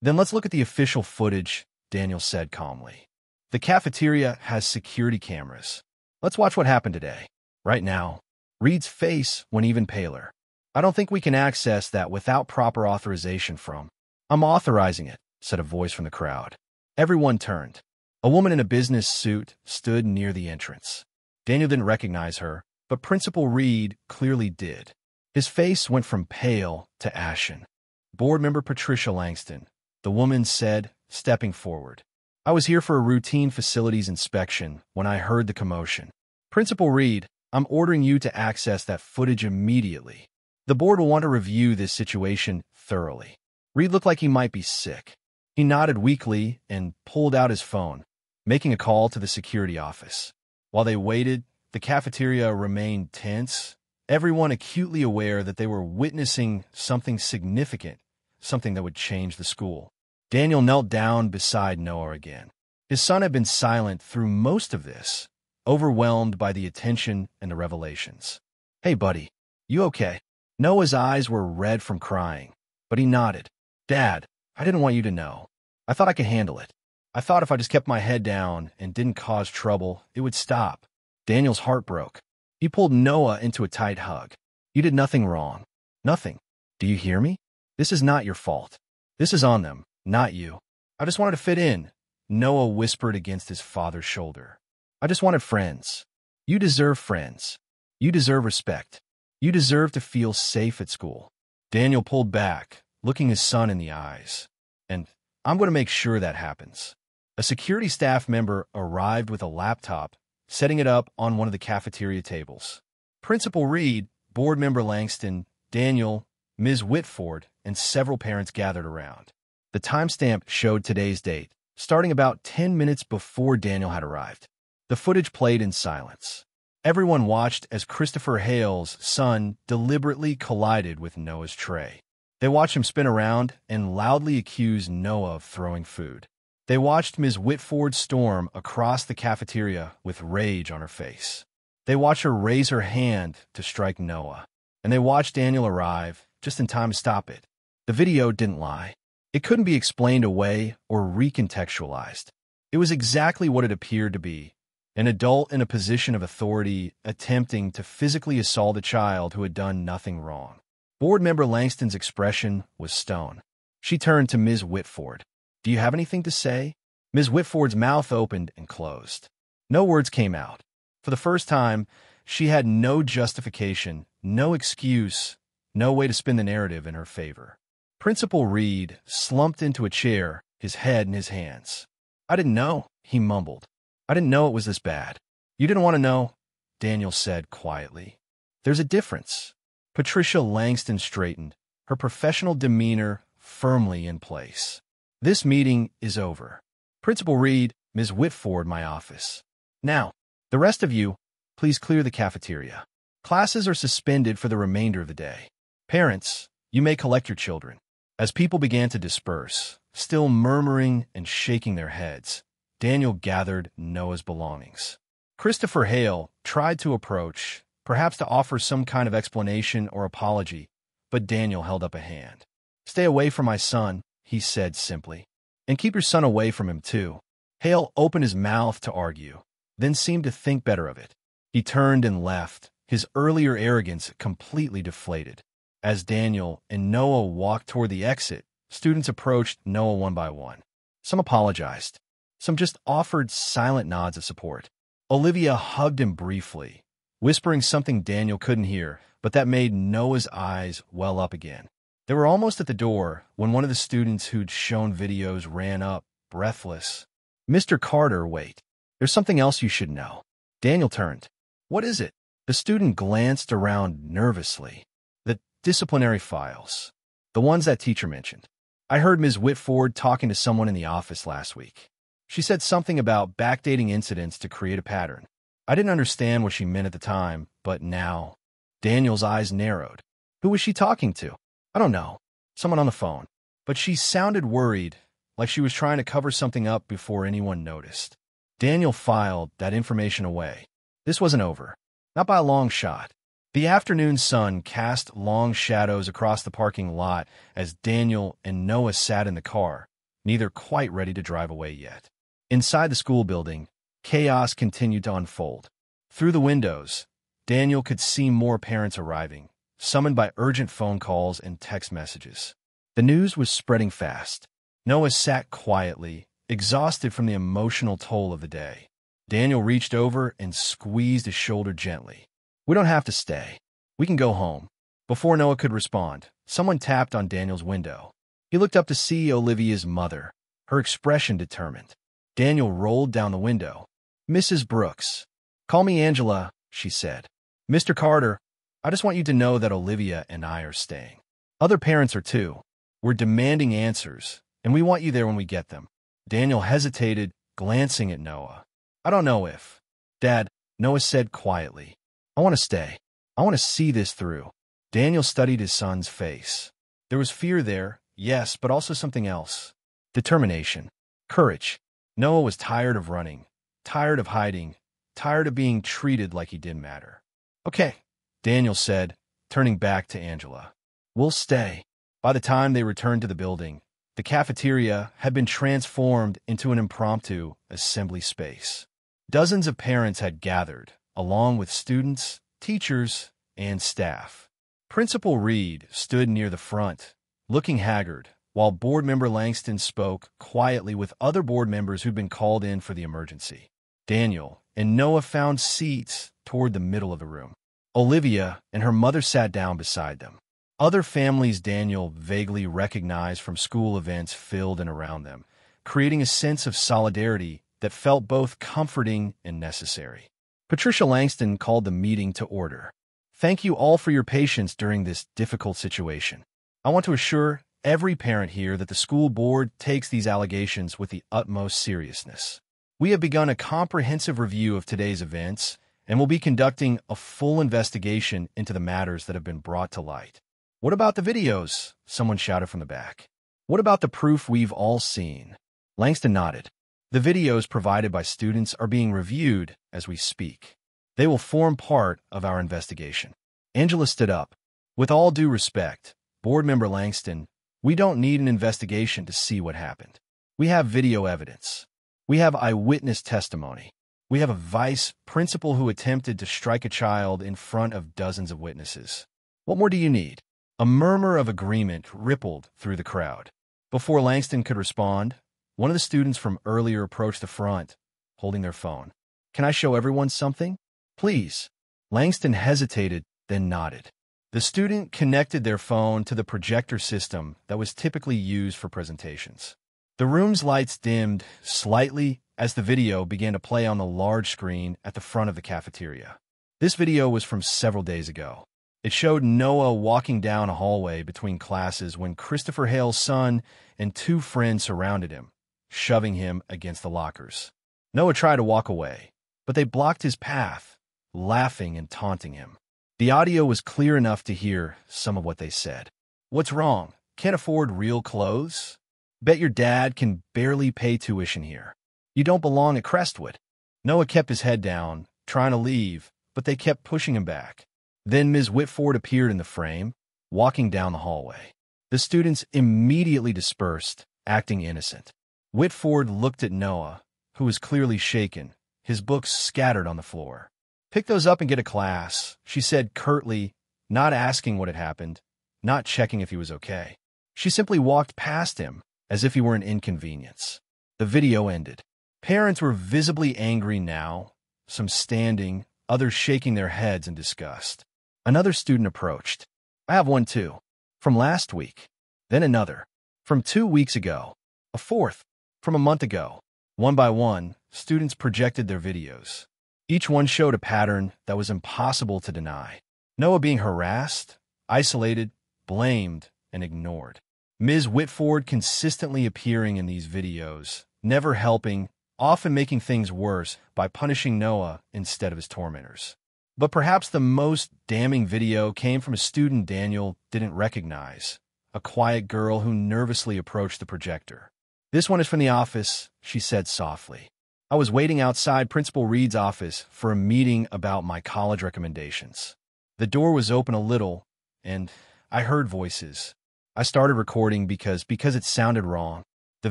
Then let's look at the official footage, Daniel said calmly. The cafeteria has security cameras. Let's watch what happened today. Right now, Reed's face went even paler. I don't think we can access that without proper authorization from. I'm authorizing it, said a voice from the crowd. Everyone turned. A woman in a business suit stood near the entrance. Daniel didn't recognize her, but Principal Reed clearly did. His face went from pale to ashen. Board member Patricia Langston, the woman said, stepping forward. I was here for a routine facilities inspection when I heard the commotion. Principal Reed, I'm ordering you to access that footage immediately. The board will want to review this situation thoroughly. Reed looked like he might be sick. He nodded weakly and pulled out his phone, making a call to the security office. While they waited, the cafeteria remained tense, everyone acutely aware that they were witnessing something significant, something that would change the school. Daniel knelt down beside Noah again. His son had been silent through most of this, overwhelmed by the attention and the revelations. Hey, buddy, You okay? Noah's eyes were red from crying, but he nodded. Dad, I didn't want you to know. I thought I could handle it. I thought if I just kept my head down and didn't cause trouble, it would stop. Daniel's heart broke. He pulled Noah into a tight hug. You did nothing wrong. Nothing. Do you hear me? This is not your fault. This is on them, not you. I just wanted to fit in, Noah whispered against his father's shoulder. I just wanted friends. You deserve friends. You deserve respect. You deserve to feel safe at school. Daniel pulled back, looking his son in the eyes. And I'm going to make sure that happens. A security staff member arrived with a laptop, setting it up on one of the cafeteria tables. Principal Reed, board member Langston, Daniel, Ms. Whitford, and several parents gathered around. The timestamp showed today's date, starting about 10 minutes before Daniel had arrived. The footage played in silence. Everyone watched as Christopher Hale's son deliberately collided with Noah's tray. They watched him spin around and loudly accuse Noah of throwing food. They watched Ms. Whitford storm across the cafeteria with rage on her face. They watched her raise her hand to strike Noah. And they watched Daniel arrive just in time to stop it. The video didn't lie. It couldn't be explained away or recontextualized. It was exactly what it appeared to be. An adult in a position of authority attempting to physically assault a child who had done nothing wrong. Board member Langston's expression was stone. She turned to Ms. Whitford. Do you have anything to say? Ms. Whitford's mouth opened and closed. No words came out. For the first time, she had no justification, no excuse, no way to spin the narrative in her favor. Principal Reed slumped into a chair, his head in his hands. I didn't know, he mumbled. I didn't know it was this bad. You didn't want to know, Daniel said quietly. There's a difference. Patricia Langston straightened, her professional demeanor firmly in place. This meeting is over. Principal Reed, Ms. Whitford, my office. Now, the rest of you, please clear the cafeteria. Classes are suspended for the remainder of the day. Parents, you may collect your children. As people began to disperse, still murmuring and shaking their heads, Daniel gathered Noah's belongings. Christopher Hale tried to approach, perhaps to offer some kind of explanation or apology, but Daniel held up a hand. Stay away from my son, he said simply. And keep your son away from him too. Hale opened his mouth to argue, then seemed to think better of it. He turned and left, his earlier arrogance completely deflated. As Daniel and Noah walked toward the exit, students approached Noah one by one. Some apologized. Some just offered silent nods of support. Olivia hugged him briefly, whispering something Daniel couldn't hear, but that made Noah's eyes well up again. They were almost at the door when one of the students who'd shown videos ran up, breathless. Mr. Carter, wait. There's something else you should know. Daniel turned. What is it? The student glanced around nervously. The disciplinary files. The ones that teacher mentioned. I heard Ms. Whitford talking to someone in the office last week. She said something about backdating incidents to create a pattern. I didn't understand what she meant at the time, but now. Daniel's eyes narrowed. Who was she talking to? I don't know. Someone on the phone. But she sounded worried, like she was trying to cover something up before anyone noticed. Daniel filed that information away. This wasn't over. Not by a long shot. The afternoon sun cast long shadows across the parking lot as Daniel and Noah sat in the car, neither quite ready to drive away yet. Inside the school building, chaos continued to unfold. Through the windows, Daniel could see more parents arriving, summoned by urgent phone calls and text messages. The news was spreading fast. Noah sat quietly, exhausted from the emotional toll of the day. Daniel reached over and squeezed his shoulder gently. We don't have to stay. We can go home. Before Noah could respond, someone tapped on Daniel's window. He looked up to see Olivia's mother, her expression determined. Daniel rolled down the window. Mrs. Brooks. Call me Angela, she said. Mr. Carter, I just want you to know that Olivia and I are staying. Other parents are too. We're demanding answers, and we want you there when we get them. Daniel hesitated, glancing at Noah. I don't know if. Dad, Noah said quietly. I want to stay. I want to see this through. Daniel studied his son's face. There was fear there, yes, but also something else. Determination. Courage. Noah was tired of running, tired of hiding, tired of being treated like he didn't matter. Okay, Daniel said, turning back to Angela. "We'll stay." By the time they returned to the building, the cafeteria had been transformed into an impromptu assembly space. Dozens of parents had gathered, along with students, teachers, and staff. Principal Reed stood near the front, looking haggard, while board member Langston spoke quietly with other board members who'd been called in for the emergency. Daniel and Noah found seats toward the middle of the room. Olivia and her mother sat down beside them. Other families Daniel vaguely recognized from school events filled in around them, creating a sense of solidarity that felt both comforting and necessary. Patricia Langston called the meeting to order. "Thank you all for your patience during this difficult situation. I want to assure every parent here that the school board takes these allegations with the utmost seriousness. We have begun a comprehensive review of today's events and will be conducting a full investigation into the matters that have been brought to light." "What about the videos?" someone shouted from the back. "What about the proof we've all seen?" Langston nodded. "The videos provided by students are being reviewed as we speak. They will form part of our investigation." Angela stood up. "With all due respect, Board Member Langston, we don't need an investigation to see what happened. We have video evidence. We have eyewitness testimony. We have a vice principal who attempted to strike a child in front of dozens of witnesses. What more do you need?" A murmur of agreement rippled through the crowd. Before Langston could respond, one of the students from earlier approached the front, holding their phone. "Can I show everyone something? Please." Langston hesitated, then nodded. The student connected their phone to the projector system that was typically used for presentations. The room's lights dimmed slightly as the video began to play on the large screen at the front of the cafeteria. This video was from several days ago. It showed Noah walking down a hallway between classes when Christopher Hale's son and two friends surrounded him, shoving him against the lockers. Noah tried to walk away, but they blocked his path, laughing and taunting him. The audio was clear enough to hear some of what they said. "What's wrong? Can't afford real clothes? Bet your dad can barely pay tuition here. You don't belong at Crestwood." Noah kept his head down, trying to leave, but they kept pushing him back. Then Ms. Whitford appeared in the frame, walking down the hallway. The students immediately dispersed, acting innocent. Whitford looked at Noah, who was clearly shaken, his books scattered on the floor. "Pick those up and get a class," she said curtly, not asking what had happened, not checking if he was okay. She simply walked past him, as if he were an inconvenience. The video ended. Parents were visibly angry now, some standing, others shaking their heads in disgust. Another student approached. "I have one too. From last week." Then another. "From 2 weeks ago." A fourth. "From a month ago." One by one, students projected their videos. Each one showed a pattern that was impossible to deny. Noah being harassed, isolated, blamed, and ignored. Ms. Whitford consistently appearing in these videos, never helping, often making things worse by punishing Noah instead of his tormentors. But perhaps the most damning video came from a student Daniel didn't recognize, a quiet girl who nervously approached the projector. "This one is from the office," she said softly. "I was waiting outside Principal Reed's office for a meeting about my college recommendations. The door was open a little, and I heard voices. I started recording because it sounded wrong. The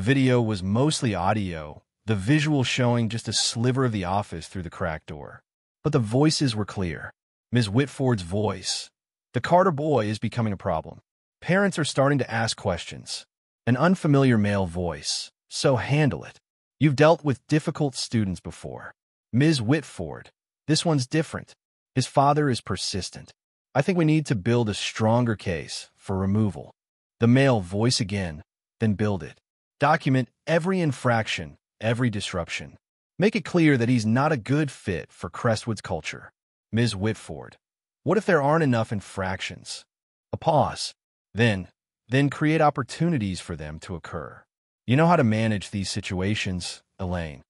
video was mostly audio, the visual showing just a sliver of the office through the cracked door. But the voices were clear. Ms. Whitford's voice. The Carter boy is becoming a problem. Parents are starting to ask questions. An unfamiliar male voice. So handle it. You've dealt with difficult students before. Ms. Whitford. This one's different. His father is persistent. I think we need to build a stronger case for removal." The male voice again. "Then build it. Document every infraction, every disruption. Make it clear that he's not a good fit for Crestwood's culture." Ms. Whitford. "What if there aren't enough infractions?" A pause. Then create opportunities for them to occur. You know how to manage these situations, Elaine."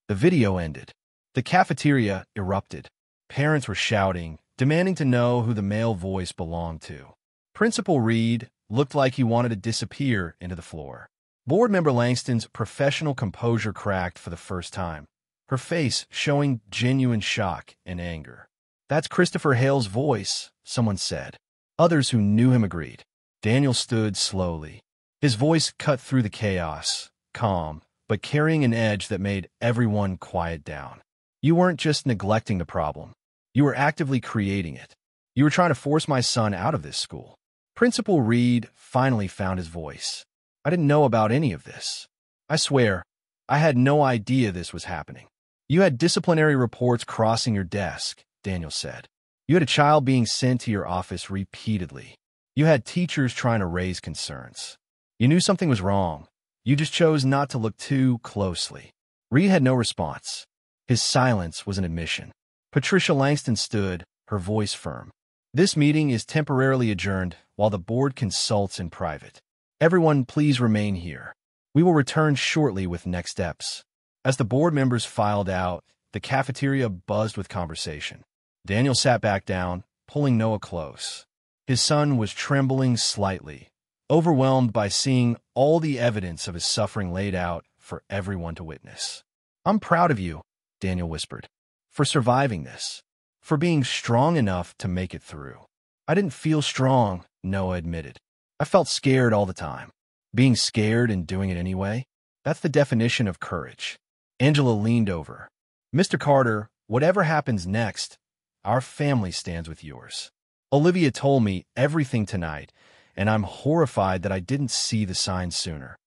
The video ended. The cafeteria erupted. Parents were shouting, demanding to know who the male voice belonged to. Principal Reed looked like he wanted to disappear into the floor. Board Member Langston's professional composure cracked for the first time, her face showing genuine shock and anger. "That's Christopher Hale's voice," someone said. Others who knew him agreed. Daniel stood slowly. His voice cut through the chaos, calm, but carrying an edge that made everyone quiet down. You weren't just neglecting the problem. You were actively creating it. You were trying to force my son out of this school. Principal Reed finally found his voice. I didn't know about any of this. I swear, I had no idea this was happening. You had disciplinary reports crossing your desk, Daniel said. You had a child being sent to your office repeatedly. You had teachers trying to raise concerns. You knew something was wrong. You just chose not to look too closely. Reed had no response. His silence was an admission. Patricia Langston stood, her voice firm. This meeting is temporarily adjourned while the board consults in private. Everyone, please remain here. We will return shortly with next steps. As the board members filed out, the cafeteria buzzed with conversation. Daniel sat back down, pulling Noah close. His son was trembling slightly, overwhelmed by seeing all the evidence of his suffering laid out for everyone to witness. I'm proud of you, Daniel whispered, for surviving this, for being strong enough to make it through. I didn't feel strong, Noah admitted. I felt scared all the time. Being scared and doing it anyway, that's the definition of courage. Angela leaned over. Mr. Carter, whatever happens next, our family stands with yours. Olivia told me everything tonight, and I'm horrified that I didn't see the signs sooner.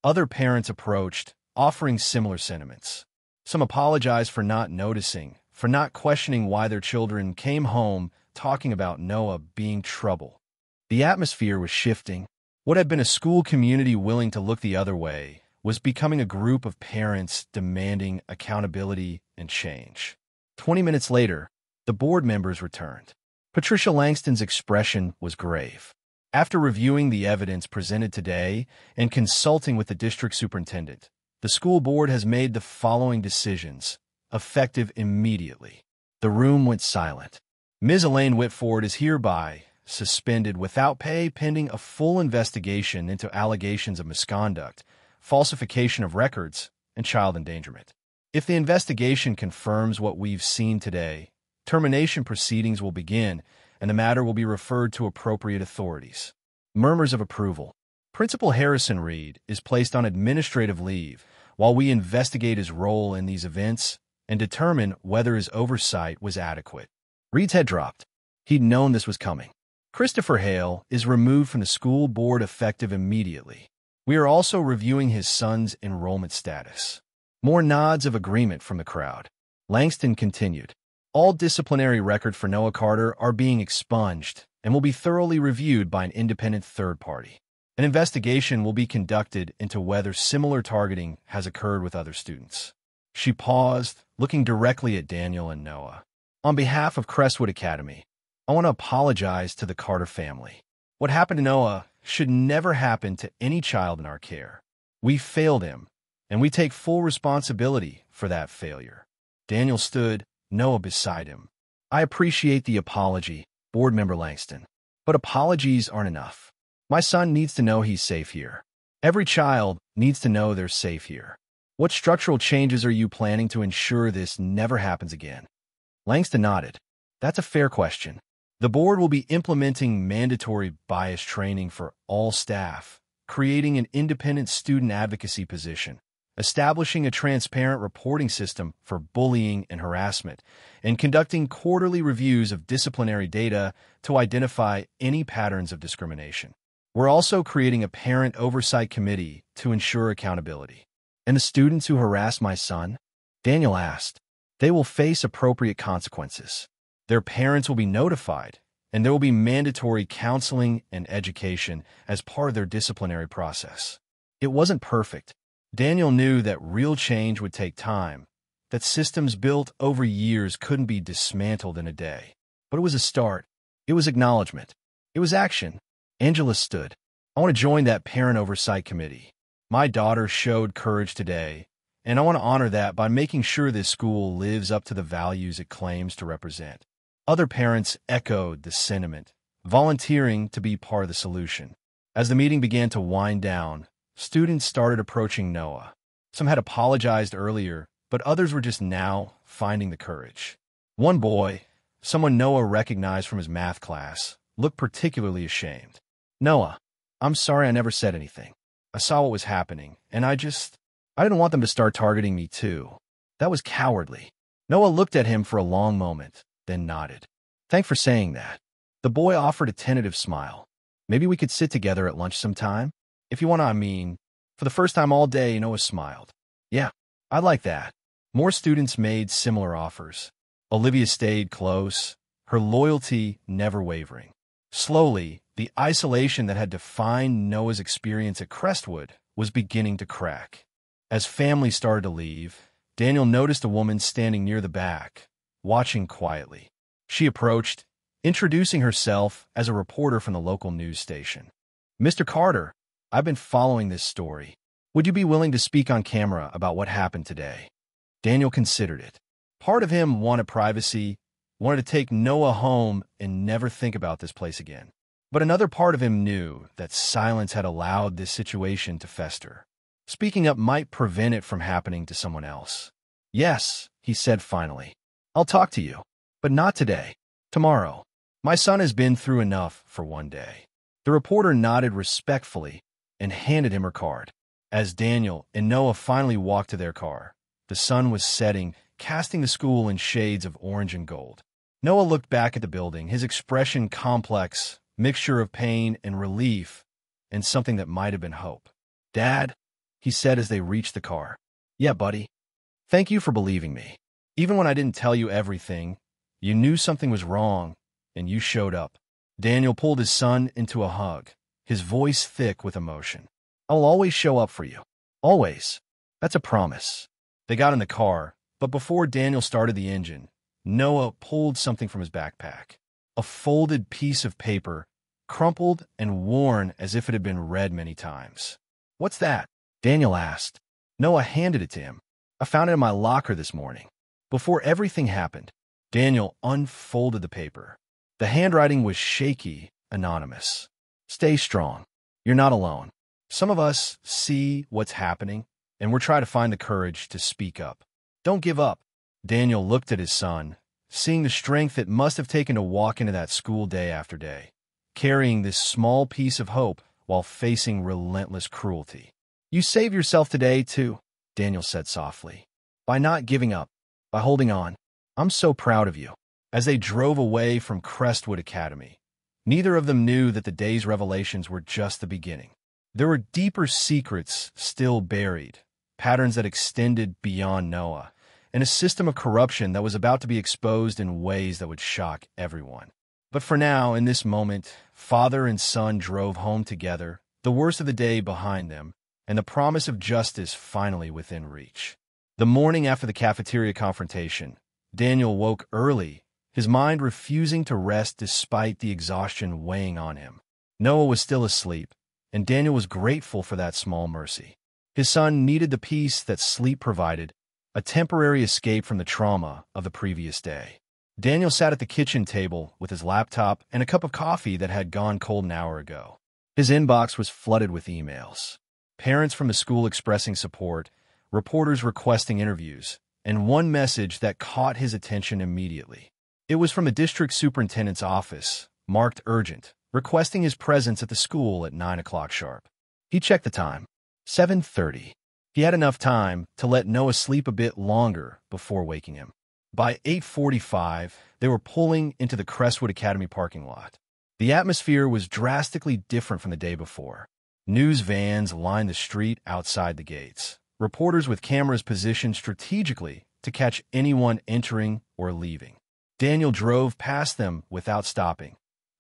Other parents approached, offering similar sentiments. Some apologized for not noticing, for not questioning why their children came home talking about Noah being trouble. The atmosphere was shifting. What had been a school community willing to look the other way was becoming a group of parents demanding accountability and change. 20 minutes later, the board members returned. Patricia Langston's expression was grave. After reviewing the evidence presented today and consulting with the district superintendent, the school board has made the following decisions, effective immediately. The room went silent. Ms. Elaine Whitford is hereby suspended without pay pending a full investigation into allegations of misconduct, falsification of records, and child endangerment. If the investigation confirms what we've seen today, termination proceedings will begin, and the matter will be referred to appropriate authorities. Murmurs of approval. Principal Harrison Reed is placed on administrative leave while we investigate his role in these events and determine whether his oversight was adequate. Reed's head dropped. He'd known this was coming. Christopher Hale is removed from the school board effective immediately. We are also reviewing his son's enrollment status. More nods of agreement from the crowd. Langston continued. All disciplinary records for Noah Carter are being expunged and will be thoroughly reviewed by an independent third party. An investigation will be conducted into whether similar targeting has occurred with other students. She paused, looking directly at Daniel and Noah. On behalf of Crestwood Academy, I want to apologize to the Carter family. What happened to Noah should never happen to any child in our care. We failed him, and we take full responsibility for that failure. Daniel stood, Noah beside him. I appreciate the apology, Board Member Langston, but apologies aren't enough. My son needs to know he's safe here. Every child needs to know they're safe here. What structural changes are you planning to ensure this never happens again? Langston nodded. That's a fair question. The board will be implementing mandatory bias training for all staff, creating an independent student advocacy position, establishing a transparent reporting system for bullying and harassment, and conducting quarterly reviews of disciplinary data to identify any patterns of discrimination. We're also creating a parent oversight committee to ensure accountability. And the students who harassed my son? Daniel asked. They will face appropriate consequences. Their parents will be notified, and there will be mandatory counseling and education as part of their disciplinary process. It wasn't perfect. Daniel knew that real change would take time, that systems built over years couldn't be dismantled in a day. But it was a start. It was acknowledgement. It was action. Angela stood. I want to join that parent oversight committee. My daughter showed courage today, and I want to honor that by making sure this school lives up to the values it claims to represent. Other parents echoed the sentiment, volunteering to be part of the solution. As the meeting began to wind down, students started approaching Noah. Some had apologized earlier, but others were just now finding the courage. One boy, someone Noah recognized from his math class, looked particularly ashamed. Noah, I'm sorry I never said anything. I saw what was happening, and I didn't want them to start targeting me too. That was cowardly. Noah looked at him for a long moment, then nodded. Thanks for saying that. The boy offered a tentative smile. Maybe we could sit together at lunch sometime? If you want to. For the first time all day, Noah smiled. Yeah, I'd like that. More students made similar offers. Olivia stayed close, her loyalty never wavering. Slowly, the isolation that had defined Noah's experience at Crestwood was beginning to crack. As families started to leave, Daniel noticed a woman standing near the back, watching quietly. She approached, introducing herself as a reporter from the local news station. Mr. Carter, I've been following this story. Would you be willing to speak on camera about what happened today? Daniel considered it. Part of him wanted privacy, wanted to take Noah home and never think about this place again. But another part of him knew that silence had allowed this situation to fester. Speaking up might prevent it from happening to someone else. Yes, he said finally. I'll talk to you, but not today. Tomorrow. My son has been through enough for one day. The reporter nodded respectfully and handed him her card. As Daniel and Noah finally walked to their car, the sun was setting, casting the school in shades of orange and gold. Noah looked back at the building, his expression complex, mixture of pain and relief, and something that might have been hope. Dad, he said as they reached the car. Yeah, buddy. Thank you for believing me. Even when I didn't tell you everything, you knew something was wrong, and you showed up. Daniel pulled his son into a hug, his voice thick with emotion. I'll always show up for you. Always. That's a promise. They got in the car, but before Daniel started the engine, Noah pulled something from his backpack. A folded piece of paper, crumpled and worn as if it had been read many times. What's that? Daniel asked. Noah handed it to him. I found it in my locker this morning. Before everything happened, Daniel unfolded the paper. The handwriting was shaky, anonymous. Stay strong. You're not alone. Some of us see what's happening, and we're trying to find the courage to speak up. Don't give up. Daniel looked at his son, seeing the strength it must have taken to walk into that school day after day, carrying this small piece of hope while facing relentless cruelty. You saved yourself today, too, Daniel said softly. By not giving up, by holding on. I'm so proud of you. As they drove away from Crestwood Academy, neither of them knew that the day's revelations were just the beginning. There were deeper secrets still buried, patterns that extended beyond Noah, and a system of corruption that was about to be exposed in ways that would shock everyone. But for now, in this moment, father and son drove home together, the worst of the day behind them, and the promise of justice finally within reach. The morning after the cafeteria confrontation, Daniel woke early, his mind refusing to rest despite the exhaustion weighing on him. Noah was still asleep, and Daniel was grateful for that small mercy. His son needed the peace that sleep provided, a temporary escape from the trauma of the previous day. Daniel sat at the kitchen table with his laptop and a cup of coffee that had gone cold an hour ago. His inbox was flooded with emails. Parents from the school expressing support, reporters requesting interviews, and one message that caught his attention immediately. It was from the district superintendent's office, marked urgent, requesting his presence at the school at 9 o'clock sharp. He checked the time. 7:30. He had enough time to let Noah sleep a bit longer before waking him. By 8:45, they were pulling into the Crestwood Academy parking lot. The atmosphere was drastically different from the day before. News vans lined the street outside the gates, reporters with cameras positioned strategically to catch anyone entering or leaving. Daniel drove past them without stopping,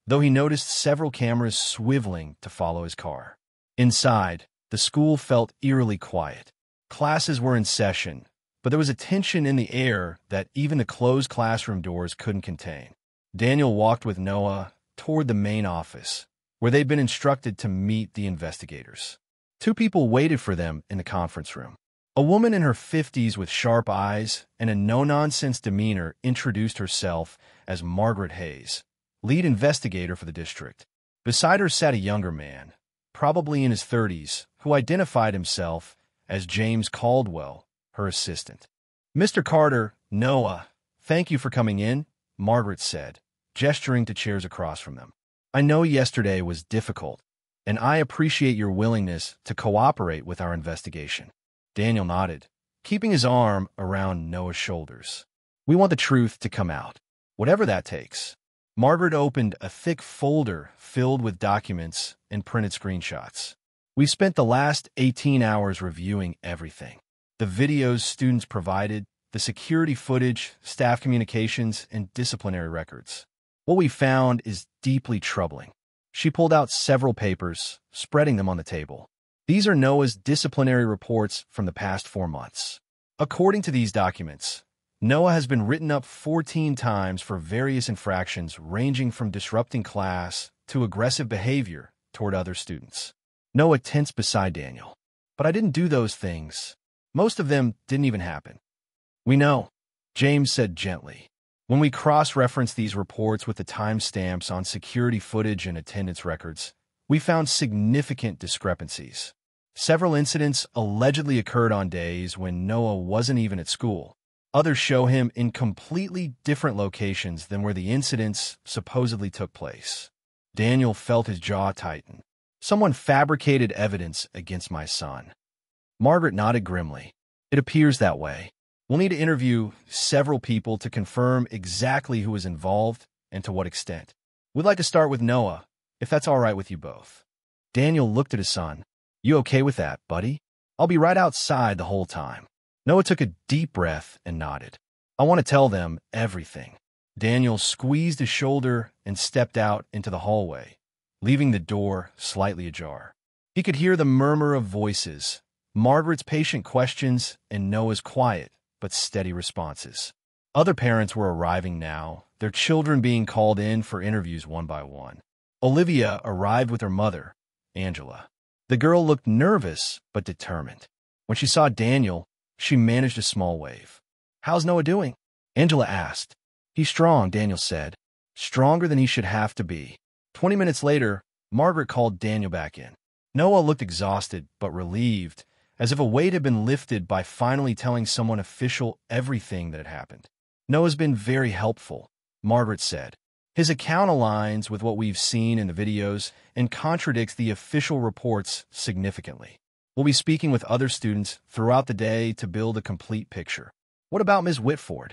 though he noticed several cameras swiveling to follow his car. Inside, the school felt eerily quiet. Classes were in session, but there was a tension in the air that even the closed classroom doors couldn't contain. Daniel walked with Noah toward the main office, where they'd been instructed to meet the investigators. Two people waited for them in the conference room. A woman in her 50s with sharp eyes and a no-nonsense demeanor introduced herself as Margaret Hayes, lead investigator for the district. Beside her sat a younger man, probably in his 30s, who identified himself as James Caldwell, her assistant. Mr. Carter, Noah, thank you for coming in, Margaret said, gesturing to chairs across from them. I know yesterday was difficult, and I appreciate your willingness to cooperate with our investigation. Daniel nodded, keeping his arm around Noah's shoulders. We want the truth to come out, whatever that takes. Margaret opened a thick folder filled with documents and printed screenshots. We spent the last 18 hours reviewing everything. The videos students provided, the security footage, staff communications, and disciplinary records. What we found is deeply troubling. She pulled out several papers, spreading them on the table. These are Noah's disciplinary reports from the past 4 months. According to these documents, Noah has been written up 14 times for various infractions ranging from disrupting class to aggressive behavior toward other students. Noah tensed beside Daniel. But I didn't do those things. Most of them didn't even happen. We know, James said gently. When we cross-referenced these reports with the timestamps on security footage and attendance records, we found significant discrepancies. Several incidents allegedly occurred on days when Noah wasn't even at school. Others show him in completely different locations than where the incidents supposedly took place. Daniel felt his jaw tighten. Someone fabricated evidence against my son. Margaret nodded grimly. It appears that way. We'll need to interview several people to confirm exactly who was involved and to what extent. We'd like to start with Noah, if that's all right with you both. Daniel looked at his son. You okay with that, buddy? I'll be right outside the whole time. Noah took a deep breath and nodded. I want to tell them everything. Daniel squeezed his shoulder and stepped out into the hallway, leaving the door slightly ajar. He could hear the murmur of voices, Margaret's patient questions, and Noah's quiet but steady responses. Other parents were arriving now, their children being called in for interviews one by one. Olivia arrived with her mother, Angela. The girl looked nervous but determined. When she saw Daniel, she managed a small wave. How's Noah doing? Angela asked. He's strong, Daniel said. Stronger than he should have to be. 20 minutes later, Margaret called Daniel back in. Noah looked exhausted but relieved, as if a weight had been lifted by finally telling someone official everything that had happened. Noah's been very helpful, Margaret said. His account aligns with what we've seen in the videos and contradicts the official reports significantly. We'll be speaking with other students throughout the day to build a complete picture. What about Ms. Whitford?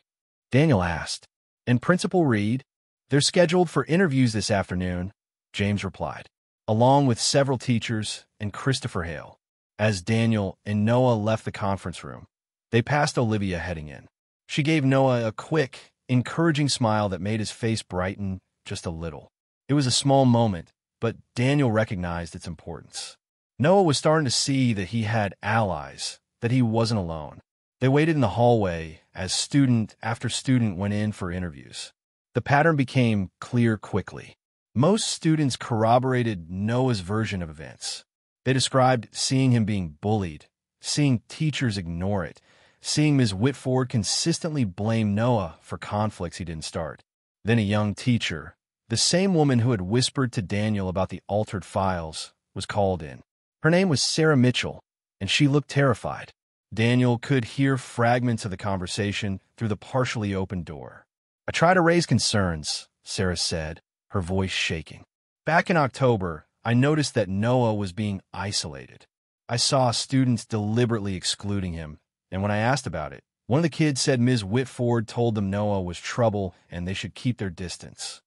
Daniel asked. And Principal Reed? They're scheduled for interviews this afternoon, James replied, along with several teachers and Christopher Hale. As Daniel and Noah left the conference room, they passed Olivia heading in. She gave Noah a quick, encouraging smile that made his face brighten just a little. It was a small moment, but Daniel recognized its importance. Noah was starting to see that he had allies, that he wasn't alone. They waited in the hallway as student after student went in for interviews. The pattern became clear quickly. Most students corroborated Noah's version of events. They described seeing him being bullied, seeing teachers ignore it, seeing Ms. Whitford consistently blame Noah for conflicts he didn't start. Then a young teacher, the same woman who had whispered to Daniel about the altered files, was called in. Her name was Sarah Mitchell, and she looked terrified. Daniel could hear fragments of the conversation through the partially open door. I try to raise concerns, Sarah said, her voice shaking. Back in October, I noticed that Noah was being isolated. I saw students deliberately excluding him, and when I asked about it, one of the kids said Ms. Whitford told them Noah was trouble and they should keep their distance.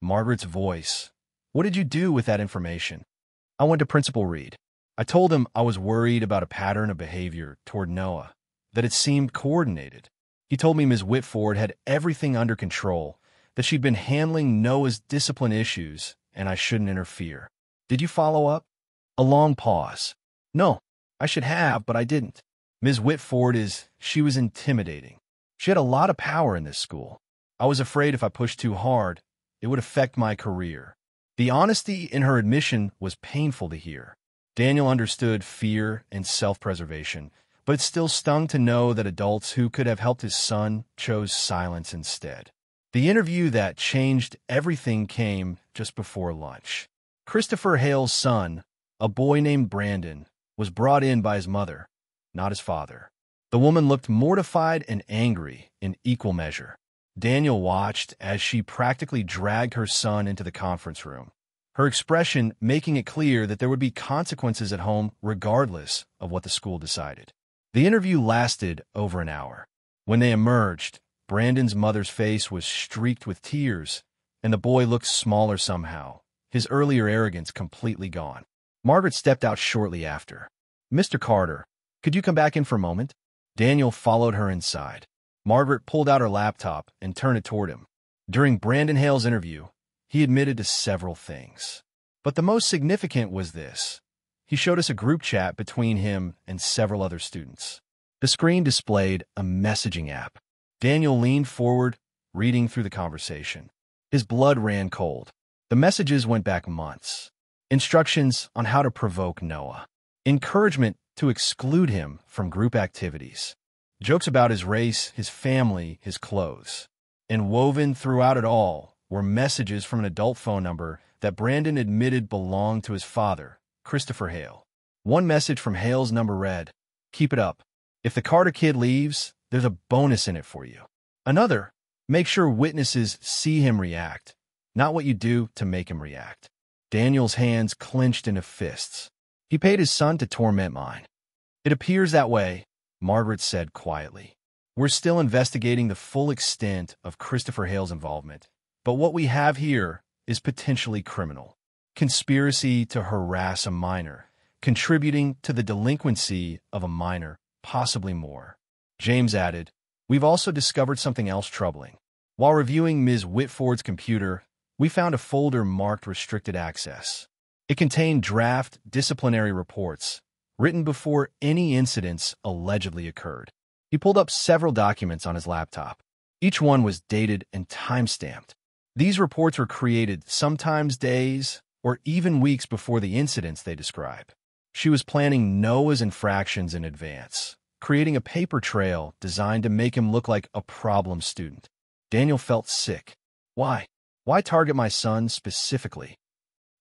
Margaret's voice. What did you do with that information? I went to Principal Reed. I told him I was worried about a pattern of behavior toward Noah, that it seemed coordinated. He told me Ms. Whitford had everything under control, that she'd been handling Noah's discipline issues, and I shouldn't interfere. Did you follow up? A long pause. No, I should have, but I didn't. Ms. Whitford she was intimidating. She had a lot of power in this school. I was afraid if I pushed too hard, it would affect my career. The honesty in her admission was painful to hear. Daniel understood fear and self-preservation, but it still stung to know that adults who could have helped his son chose silence instead. The interview that changed everything came just before lunch. Christopher Hale's son, a boy named Brandon, was brought in by his mother, not his father. The woman looked mortified and angry in equal measure. Daniel watched as she practically dragged her son into the conference room. her expression making it clear that there would be consequences at home regardless of what the school decided. The interview lasted over an hour. When they emerged, Brandon's mother's face was streaked with tears, and the boy looked smaller somehow, his earlier arrogance completely gone. Margaret stepped out shortly after. "Mr. Carter, could you come back in for a moment?" Daniel followed her inside. Margaret pulled out her laptop and turned it toward him. During Brandon Hale's interview, he admitted to several things. But the most significant was this. He showed us a group chat between him and several other students. The screen displayed a messaging app. Daniel leaned forward, reading through the conversation. His blood ran cold. The messages went back months. Instructions on how to provoke Noah. Encouragement to exclude him from group activities. Jokes about his race, his family, his clothes. And woven throughout it all were messages from an adult phone number that Brandon admitted belonged to his father, Christopher Hale. One message from Hale's number read, "Keep it up. If the Carter kid leaves, there's a bonus in it for you." Another, "Make sure witnesses see him react, not what you do to make him react." Daniel's hands clenched into fists. He paid his son to torment mine. "It appears that way," Margaret said quietly. "We're still investigating the full extent of Christopher Hale's involvement, but what we have here is potentially criminal. Conspiracy to harass a minor, contributing to the delinquency of a minor, possibly more." James added, "We've also discovered something else troubling. While reviewing Ms. Whitford's computer, we found a folder marked restricted access. It contained draft disciplinary reports, written before any incidents allegedly occurred." He pulled up several documents on his laptop. Each one was dated and time-stamped. These reports were created sometimes days or even weeks before the incidents they describe. She was planning Noah's infractions in advance, creating a paper trail designed to make him look like a problem student. Daniel felt sick. Why? Why target my son specifically?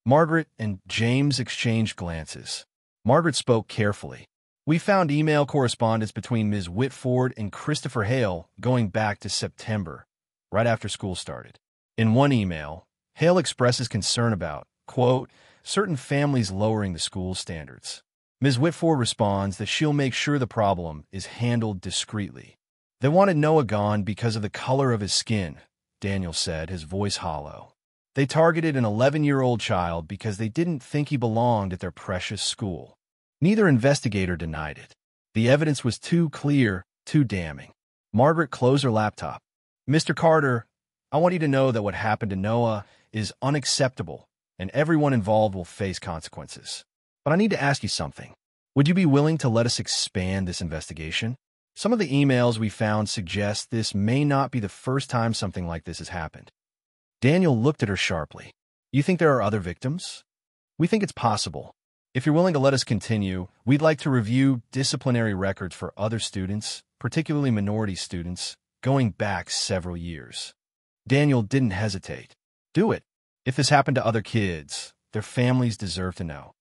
Margaret and James exchanged glances. Margaret spoke carefully. "We found email correspondence between Ms. Whitford and Christopher Hale going back to September, right after school started. In one email, Hale expresses concern about, quote, certain families lowering the school standards. Ms. Whitford responds that she'll make sure the problem is handled discreetly. They wanted Noah gone because of the color of his skin," Daniel said, his voice hollow. "They targeted an 11-year-old child because they didn't think he belonged at their precious school." Neither investigator denied it. The evidence was too clear, too damning. Margaret closed her laptop. "Mr. Carter, I want you to know that what happened to Noah is unacceptable, and everyone involved will face consequences. But I need to ask you something. Would you be willing to let us expand this investigation? Some of the emails we found suggest this may not be the first time something like this has happened." Daniel looked at her sharply. "You think there are other victims?" "We think it's possible. If you're willing to let us continue, we'd like to review disciplinary records for other students, particularly minority students, going back several years." Daniel didn't hesitate. "Do it. If this happened to other kids, their families deserve to know."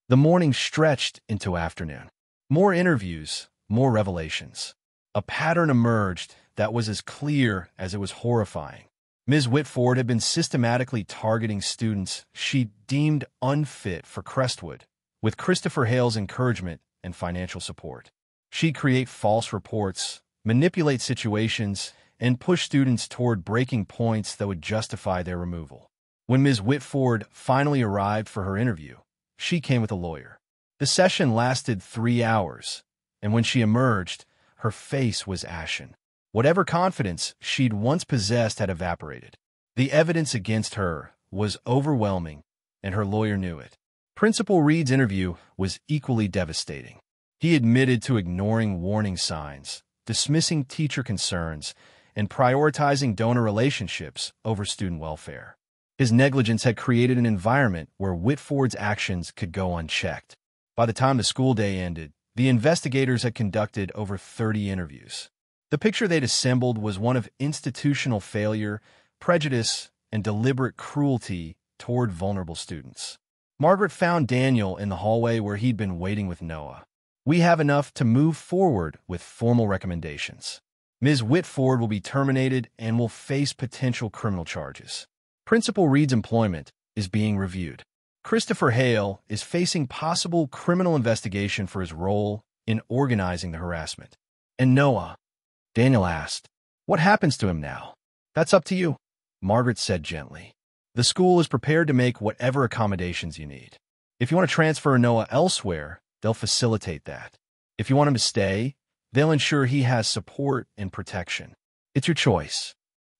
The morning stretched into afternoon. More interviews, more revelations. A pattern emerged that was as clear as it was horrifying. Ms. Whitford had been systematically targeting students she deemed unfit for Crestwood, with Christopher Hale's encouragement and financial support. She'd create false reports, manipulate situations, and push students toward breaking points that would justify their removal. When Ms. Whitford finally arrived for her interview, she came with a lawyer. The session lasted 3 hours, and when she emerged, her face was ashen. Whatever confidence she'd once possessed had evaporated. The evidence against her was overwhelming, and her lawyer knew it. Principal Reed's interview was equally devastating. He admitted to ignoring warning signs, dismissing teacher concerns, and prioritizing donor relationships over student welfare. His negligence had created an environment where Whitford's actions could go unchecked. By the time the school day ended, the investigators had conducted over 30 interviews. The picture they'd assembled was one of institutional failure, prejudice, and deliberate cruelty toward vulnerable students. Margaret found Daniel in the hallway where he'd been waiting with Noah. "We have enough to move forward with formal recommendations. Ms. Whitford will be terminated and will face potential criminal charges. Principal Reed's employment is being reviewed. Christopher Hale is facing possible criminal investigation for his role in organizing the harassment. And Noah, Daniel asked, what happens to him now? That's up to you, Margaret said gently. The school is prepared to make whatever accommodations you need. If you want to transfer Noah elsewhere, they'll facilitate that. If you want him to stay, they'll ensure he has support and protection. It's your choice.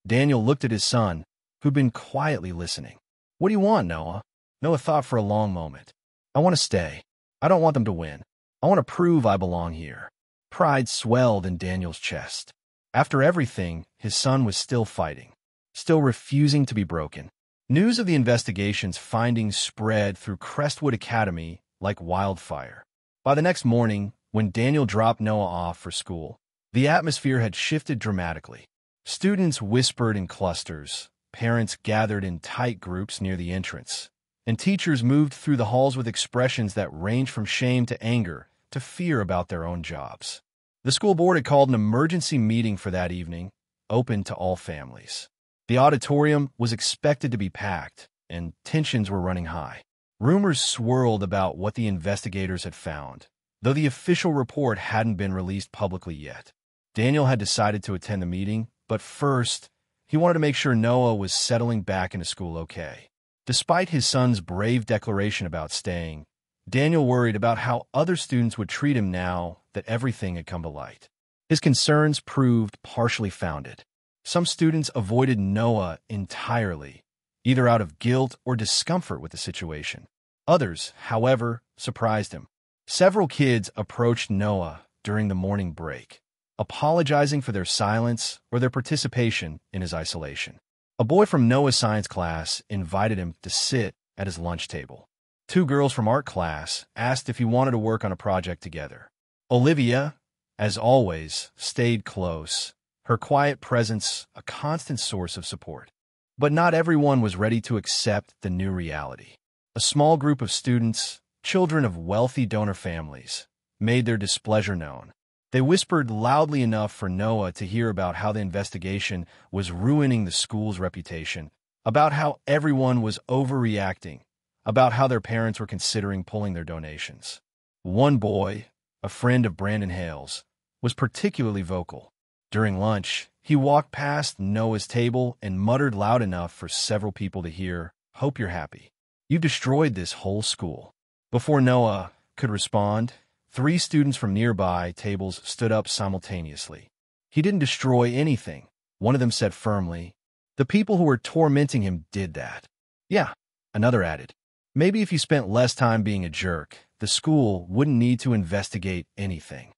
Daniel looked at his son, who'd been quietly listening. What do you want, Noah? Noah thought for a long moment. I want to stay. I don't want them to win. I want to prove I belong here. Pride swelled in Daniel's chest. After everything, his son was still fighting, still refusing to be broken. News of the investigation's findings spread through Crestwood Academy like wildfire. By the next morning, when Daniel dropped Noah off for school, the atmosphere had shifted dramatically. Students whispered in clusters, parents gathered in tight groups near the entrance, and teachers moved through the halls with expressions that ranged from shame to anger to fear about their own jobs. The school board had called an emergency meeting for that evening, open to all families. The auditorium was expected to be packed, and tensions were running high. Rumors swirled about what the investigators had found, though the official report hadn't been released publicly yet. Daniel had decided to attend the meeting, but first, he wanted to make sure Noah was settling back into school okay. Despite his son's brave declaration about staying, Daniel worried about how other students would treat him now that everything had come to light. His concerns proved partially founded. Some students avoided Noah entirely, either out of guilt or discomfort with the situation. Others, however, surprised him. Several kids approached Noah during the morning break, apologizing for their silence or their participation in his isolation. A boy from Noah's science class invited him to sit at his lunch table. Two girls from art class asked if he wanted to work on a project together. Olivia, as always, stayed close, her quiet presence a constant source of support. But not everyone was ready to accept the new reality. A small group of students, children of wealthy donor families, made their displeasure known. They whispered loudly enough for Noah to hear about how the investigation was ruining the school's reputation, about how everyone was overreacting, about how their parents were considering pulling their donations. One boy, a friend of Brandon Hale's, was particularly vocal. During lunch, he walked past Noah's table and muttered loud enough for several people to hear, "Hope you're happy. You've destroyed this whole school." Before Noah could respond, 3 students from nearby tables stood up simultaneously. "He didn't destroy anything," one of them said firmly. "The people who were tormenting him did that." "Yeah," another added. "Maybe if you spent less time being a jerk, the school wouldn't need to investigate anything."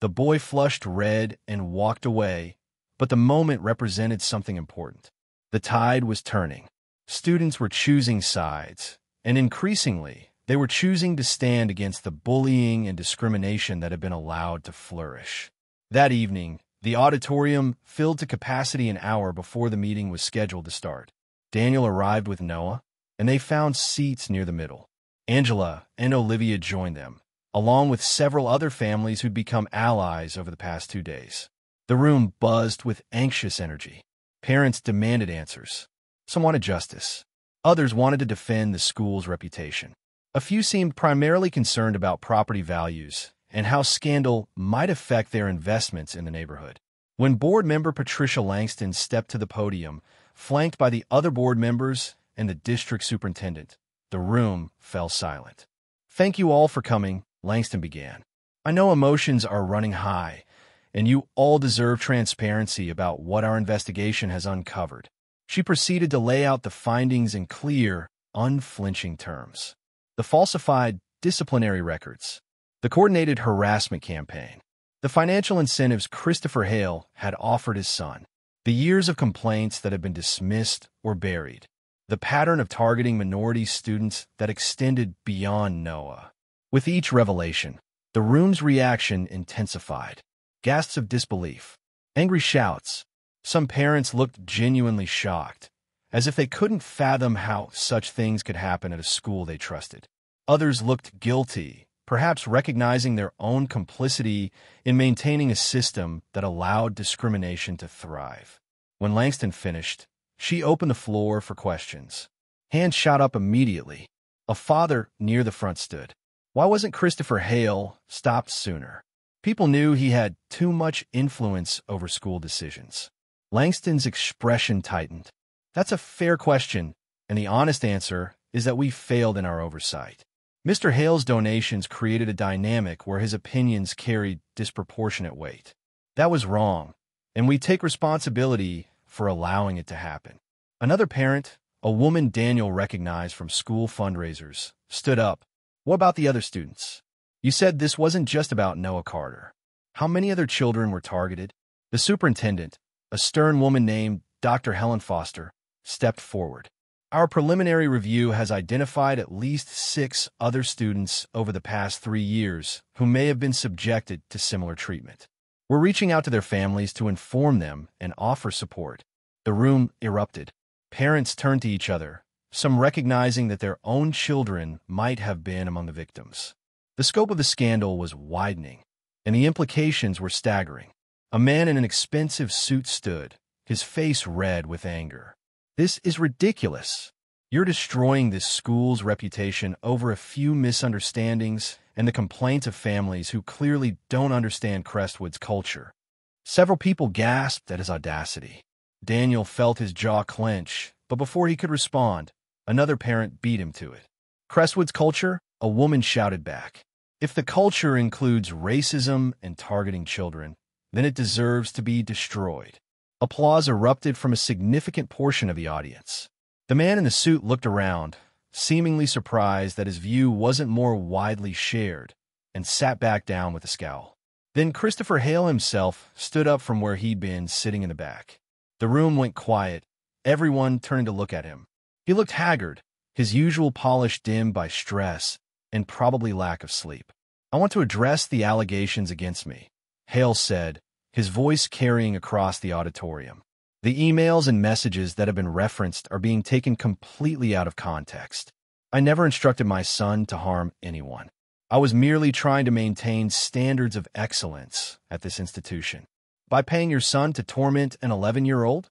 The boy flushed red and walked away, but the moment represented something important. The tide was turning. Students were choosing sides, and increasingly, they were choosing to stand against the bullying and discrimination that had been allowed to flourish. That evening, the auditorium filled to capacity an hour before the meeting was scheduled to start. Daniel arrived with Noah, and they found seats near the middle. Angela and Olivia joined them, along with several other families who'd become allies over the past 2 days. The room buzzed with anxious energy. Parents demanded answers. Some wanted justice. Others wanted to defend the school's reputation. A few seemed primarily concerned about property values and how scandal might affect their investments in the neighborhood. When board member Patricia Langston stepped to the podium, flanked by the other board members and the district superintendent, the room fell silent. "Thank you all for coming," Langston began. "I know emotions are running high, and you all deserve transparency about what our investigation has uncovered." She proceeded to lay out the findings in clear, unflinching terms. The falsified disciplinary records, the coordinated harassment campaign, the financial incentives Christopher Hale had offered his son, the years of complaints that had been dismissed or buried, the pattern of targeting minority students that extended beyond Noah. With each revelation, the room's reaction intensified. Gasps of disbelief, angry shouts. Some parents looked genuinely shocked, as if they couldn't fathom how such things could happen at a school they trusted. Others looked guilty, perhaps recognizing their own complicity in maintaining a system that allowed discrimination to thrive. When Langston finished, she opened the floor for questions. Hands shot up immediately. A father near the front stood. Why wasn't Christopher Hale stopped sooner? People knew he had too much influence over school decisions. Langston's expression tightened. That's a fair question, and the honest answer is that we failed in our oversight. Mr. Hale's donations created a dynamic where his opinions carried disproportionate weight. That was wrong, and we take responsibility for allowing it to happen. Another parent, a woman Daniel recognized from school fundraisers, stood up. What about the other students? You said this wasn't just about Noah Carter. How many other children were targeted? The superintendent, a stern woman named Dr. Helen Foster, stepped forward. Our preliminary review has identified at least 6 other students over the past 3 years who may have been subjected to similar treatment. We're reaching out to their families to inform them and offer support. The room erupted. Parents turned to each other, some recognizing that their own children might have been among the victims. The scope of the scandal was widening, and the implications were staggering. A man in an expensive suit stood, his face red with anger. This is ridiculous. You're destroying this school's reputation over a few misunderstandings and the complaints of families who clearly don't understand Crestwood's culture. Several people gasped at his audacity. Daniel felt his jaw clench, but before he could respond, another parent beat him to it. Crestwood's culture? A woman shouted back. If the culture includes racism and targeting children, then it deserves to be destroyed. Applause erupted from a significant portion of the audience. The man in the suit looked around, seemingly surprised that his view wasn't more widely shared, and sat back down with a scowl. Then Christopher Hale himself stood up from where he'd been sitting in the back. The room went quiet, everyone turning to look at him. He looked haggard, his usual polish dimmed by stress and probably lack of sleep. I want to address the allegations against me, Hale said, his voice carrying across the auditorium. The emails and messages that have been referenced are being taken completely out of context. I never instructed my son to harm anyone. I was merely trying to maintain standards of excellence at this institution. By paying your son to torment an 11-year-old?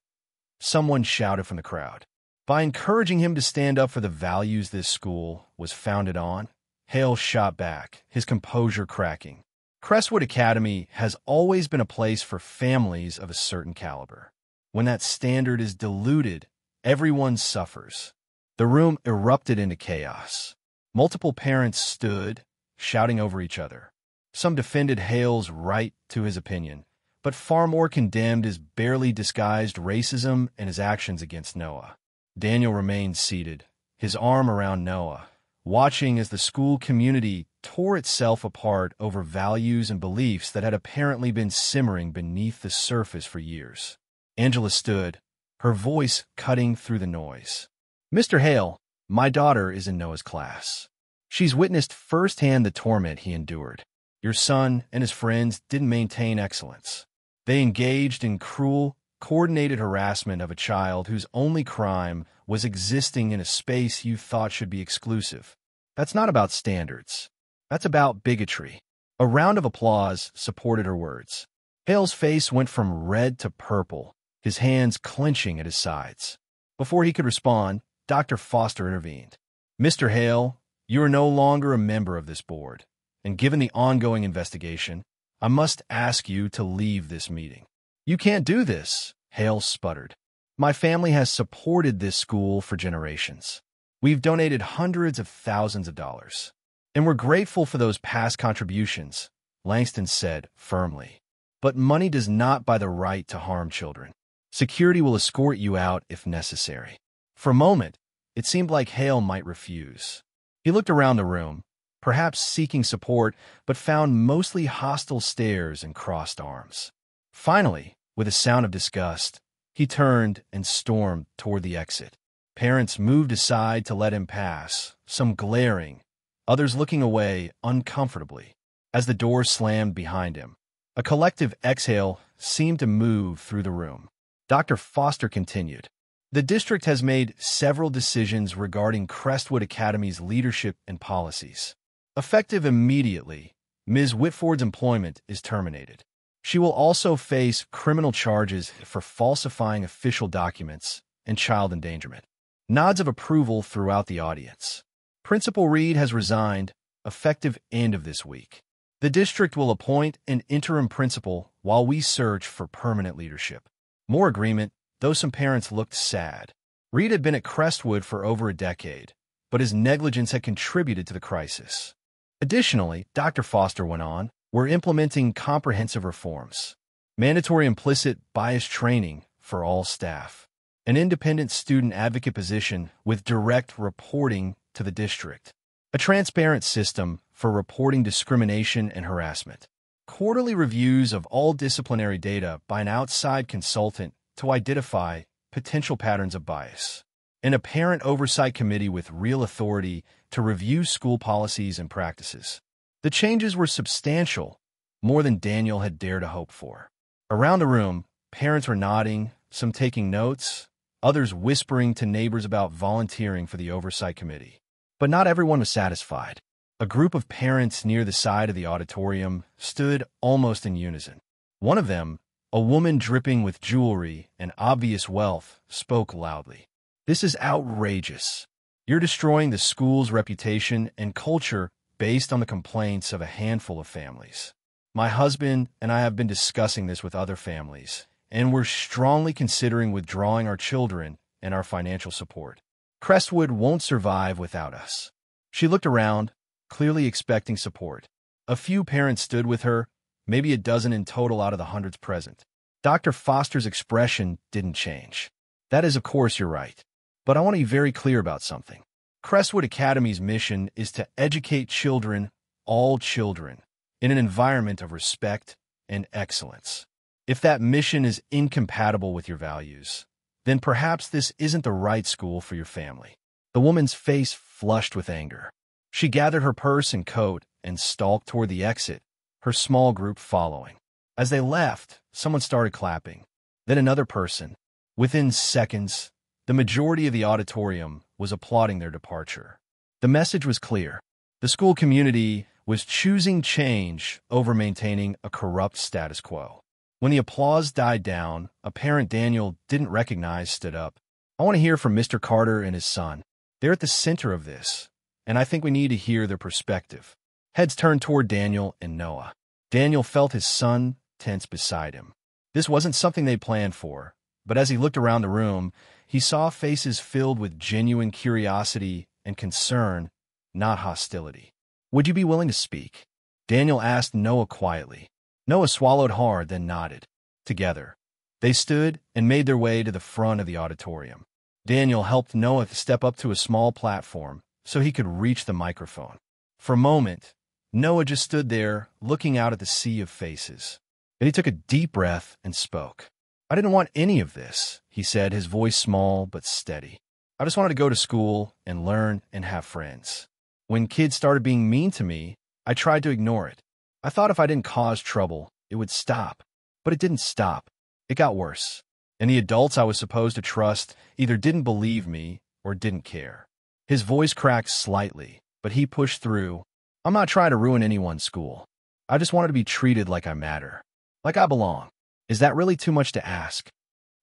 Someone shouted from the crowd. By encouraging him to stand up for the values this school was founded on? Hale shot back, his composure cracking. Crestwood Academy has always been a place for families of a certain caliber. When that standard is diluted, everyone suffers. The room erupted into chaos. Multiple parents stood, shouting over each other. Some defended Hale's right to his opinion, but far more condemned his barely disguised racism and his actions against Noah. Daniel remained seated, his arm around Noah, watching as the school community tore itself apart over values and beliefs that had apparently been simmering beneath the surface for years. Angela stood, her voice cutting through the noise. Mr. Hale, my daughter is in Noah's class. She's witnessed firsthand the torment he endured. Your son and his friends didn't maintain excellence. They engaged in cruel, coordinated harassment of a child whose only crime was existing in a space you thought should be exclusive. That's not about standards. That's about bigotry. A round of applause supported her words. Hale's face went from red to purple, his hands clenching at his sides. Before he could respond, Dr. Foster intervened. Mr. Hale, you are no longer a member of this board, and given the ongoing investigation, I must ask you to leave this meeting. You can't do this, Hale sputtered. My family has supported this school for generations. We've donated hundreds of thousands of dollars. And we're grateful for those past contributions, Langston said firmly. But money does not buy the right to harm children. Security will escort you out if necessary. For a moment, it seemed like Hale might refuse. He looked around the room, perhaps seeking support, but found mostly hostile stares and crossed arms. Finally, with a sound of disgust, he turned and stormed toward the exit. Parents moved aside to let him pass, some glaring, others looking away uncomfortably. As the door slammed behind him, a collective exhale seemed to move through the room. Dr. Foster continued. The district has made several decisions regarding Crestwood Academy's leadership and policies. Effective immediately, Ms. Whitford's employment is terminated. She will also face criminal charges for falsifying official documents and child endangerment. Nods of approval throughout the audience. Principal Reed has resigned, effective end of this week. The district will appoint an interim principal while we search for permanent leadership. More agreement, though some parents looked sad. Reed had been at Crestwood for over a decade, but his negligence had contributed to the crisis. Additionally, Dr. Foster went on, we're implementing comprehensive reforms. Mandatory implicit bias training for all staff. An independent student advocate position with direct reporting to the district. A transparent system for reporting discrimination and harassment. Quarterly reviews of all disciplinary data by an outside consultant to identify potential patterns of bias. And a parent oversight committee with real authority to review school policies and practices. The changes were substantial, more than Daniel had dared to hope for. Around the room, parents were nodding, some taking notes, others whispering to neighbors about volunteering for the oversight committee. But not everyone was satisfied. A group of parents near the side of the auditorium stood almost in unison. One of them, a woman dripping with jewelry and obvious wealth, spoke loudly. This is outrageous. You're destroying the school's reputation and culture based on the complaints of a handful of families. My husband and I have been discussing this with other families, and we're strongly considering withdrawing our children and our financial support. Crestwood won't survive without us. She looked around, clearly expecting support. A few parents stood with her, maybe a dozen in total out of the hundreds present. Dr. Foster's expression didn't change. That is, of course, you're right. But I want to be very clear about something. Crestwood Academy's mission is to educate children, all children, in an environment of respect and excellence. If that mission is incompatible with your values, then perhaps this isn't the right school for your family. The woman's face flushed with anger. She gathered her purse and coat and stalked toward the exit, her small group following. As they left, someone started clapping. Then another person. Within seconds, the majority of the auditorium was applauding their departure. The message was clear. The school community was choosing change over maintaining a corrupt status quo. When the applause died down, a parent Daniel didn't recognize stood up. I want to hear from Mr. Carter and his son. They're at the center of this, and I think we need to hear their perspective. Heads turned toward Daniel and Noah. Daniel felt his son tense beside him. This wasn't something they planned for, but as he looked around the room, he saw faces filled with genuine curiosity and concern, not hostility. Would you be willing to speak? Daniel asked Noah quietly. Noah swallowed hard, then nodded. Together, they stood and made their way to the front of the auditorium. Daniel helped Noah step up to a small platform so he could reach the microphone. For a moment, Noah just stood there, looking out at the sea of faces. Then he took a deep breath and spoke. I didn't want any of this, he said, his voice small but steady. I just wanted to go to school and learn and have friends. When kids started being mean to me, I tried to ignore it. I thought if I didn't cause trouble, it would stop. But it didn't stop. It got worse. And the adults I was supposed to trust either didn't believe me or didn't care. His voice cracked slightly, but he pushed through. I'm not trying to ruin anyone's school. I just wanted to be treated like I matter. Like I belong. Is that really too much to ask?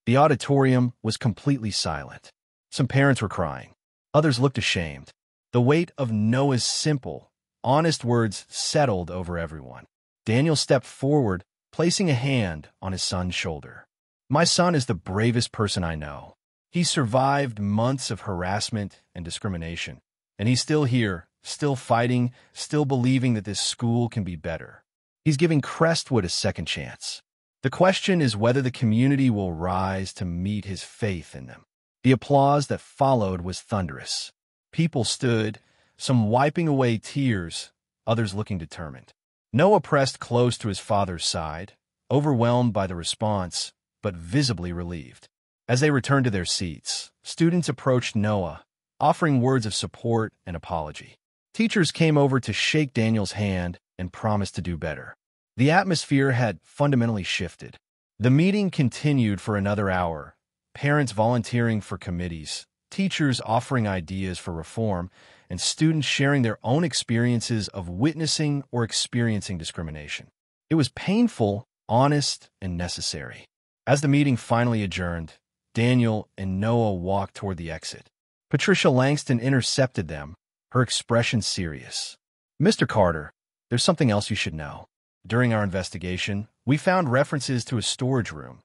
The auditorium was completely silent. Some parents were crying. Others looked ashamed. The weight of Noah's simple, honest words settled over everyone. Daniel stepped forward, placing a hand on his son's shoulder. My son is the bravest person I know. He survived months of harassment and discrimination, and he's still here, still fighting, still believing that this school can be better. He's giving Crestwood a second chance. The question is whether the community will rise to meet his faith in them. The applause that followed was thunderous. People stood, some wiping away tears, others looking determined. Noah pressed close to his father's side, overwhelmed by the response, but visibly relieved. As they returned to their seats, students approached Noah, offering words of support and apology. Teachers came over to shake Daniel's hand and promised to do better. The atmosphere had fundamentally shifted. The meeting continued for another hour, parents volunteering for committees, teachers offering ideas for reform, and students sharing their own experiences of witnessing or experiencing discrimination. It was painful, honest, and necessary. As the meeting finally adjourned, Daniel and Noah walked toward the exit. Patricia Langston intercepted them, her expression serious. "Mr. Carter, there's something else you should know. During our investigation, we found references to a storage room,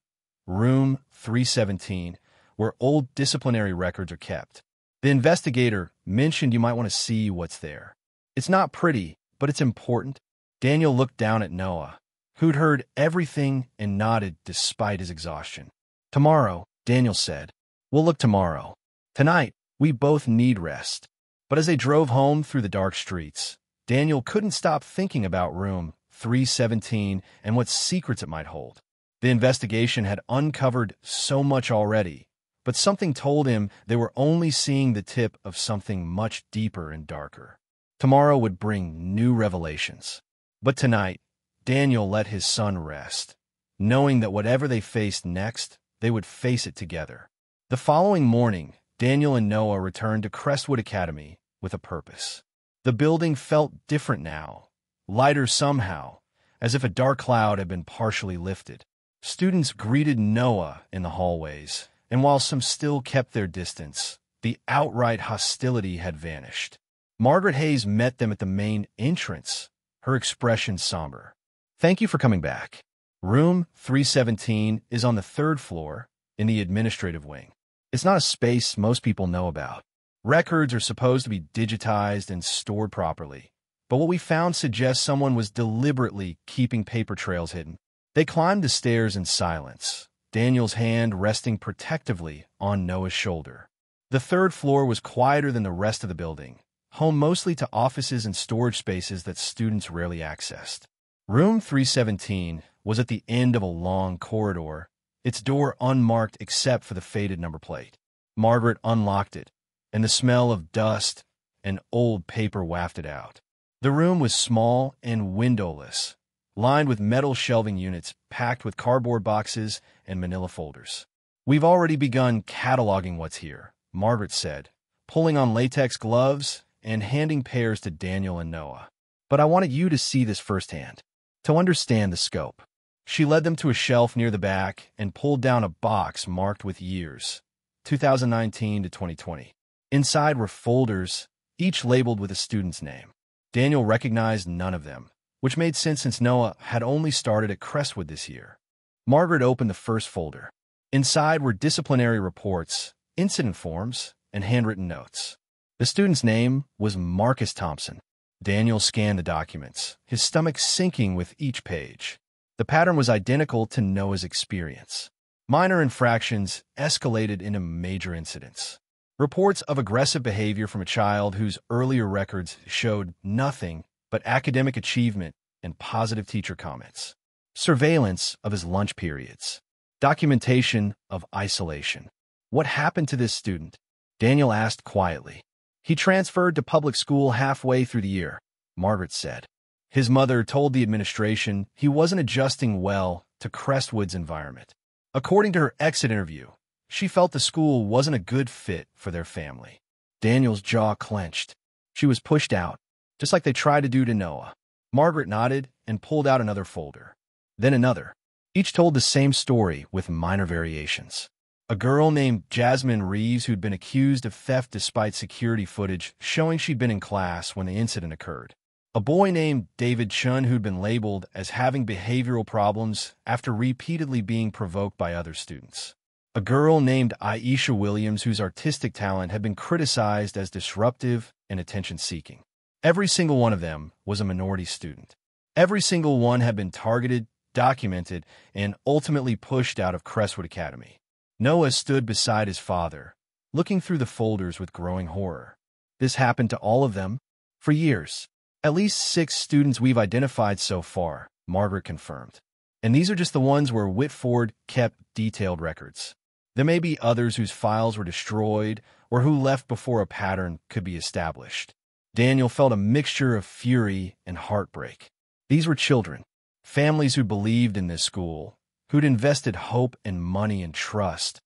Room 317, where old disciplinary records are kept. The investigator mentioned you might want to see what's there. It's not pretty, but it's important." Daniel looked down at Noah, who'd heard everything and nodded despite his exhaustion. "Tomorrow," Daniel said. "We'll look tomorrow. Tonight, we both need rest." But as they drove home through the dark streets, Daniel couldn't stop thinking about Room 317 and what secrets it might hold. The investigation had uncovered so much already, but something told him they were only seeing the tip of something much deeper and darker. Tomorrow would bring new revelations. But tonight, Daniel let his son rest, knowing that whatever they faced next, they would face it together. The following morning, Daniel and Noah returned to Crestwood Academy with a purpose. The building felt different now, lighter somehow, as if a dark cloud had been partially lifted. Students greeted Noah in the hallways, and while some still kept their distance, the outright hostility had vanished. Margaret Hayes met them at the main entrance, her expression somber. "Thank you for coming back. Room 317 is on the 3rd floor in the administrative wing. It's not a space most people know about. Records are supposed to be digitized and stored properly, but what we found suggests someone was deliberately keeping paper trails hidden." They climbed the stairs in silence, Daniel's hand resting protectively on Noah's shoulder. The 3rd floor was quieter than the rest of the building, home mostly to offices and storage spaces that students rarely accessed. Room 317 was at the end of a long corridor, its door unmarked except for the faded number plate. Margaret unlocked it, and the smell of dust and old paper wafted out. The room was small and windowless, lined with metal shelving units packed with cardboard boxes and manila folders. "We've already begun cataloging what's here," Margaret said, pulling on latex gloves and handing pairs to Daniel and Noah. "But I wanted you to see this firsthand, to understand the scope." She led them to a shelf near the back and pulled down a box marked with years, 2019 to 2020. Inside were folders, each labeled with a student's name. Daniel recognized none of them, which made sense since Noah had only started at Crestwood this year. Margaret opened the first folder. Inside were disciplinary reports, incident forms, and handwritten notes. The student's name was Marcus Thompson. Daniel scanned the documents, his stomach sinking with each page. The pattern was identical to Noah's experience. Minor infractions escalated into major incidents. Reports of aggressive behavior from a child whose earlier records showed nothing but academic achievement and positive teacher comments. Surveillance of his lunch periods. Documentation of isolation. "What happened to this student?" Daniel asked quietly. "He transferred to public school halfway through the year," Margaret said. His mother told the administration he wasn't adjusting well to Crestwood's environment. According to her exit interview, she felt the school wasn't a good fit for their family. Daniel's jaw clenched. She was pushed out, just like they tried to do to Noah. Margaret nodded and pulled out another folder. Then another. Each told the same story with minor variations. A girl named Jasmine Reeves who'd been accused of theft despite security footage showing she'd been in class when the incident occurred. A boy named David Chun who'd been labeled as having behavioral problems after repeatedly being provoked by other students. A girl named Aisha Williams whose artistic talent had been criticized as disruptive and attention-seeking. Every single one of them was a minority student. Every single one had been targeted, documented, and ultimately pushed out of Crestwood Academy. Noah stood beside his father, looking through the folders with growing horror. This happened to all of them for years. "At least 6 students we've identified so far," Margaret confirmed. "And these are just the ones where Whitford kept detailed records. There may be others whose files were destroyed or who left before a pattern could be established." Daniel felt a mixture of fury and heartbreak. These were children, families who believed in this school, who'd invested hope and money and trust,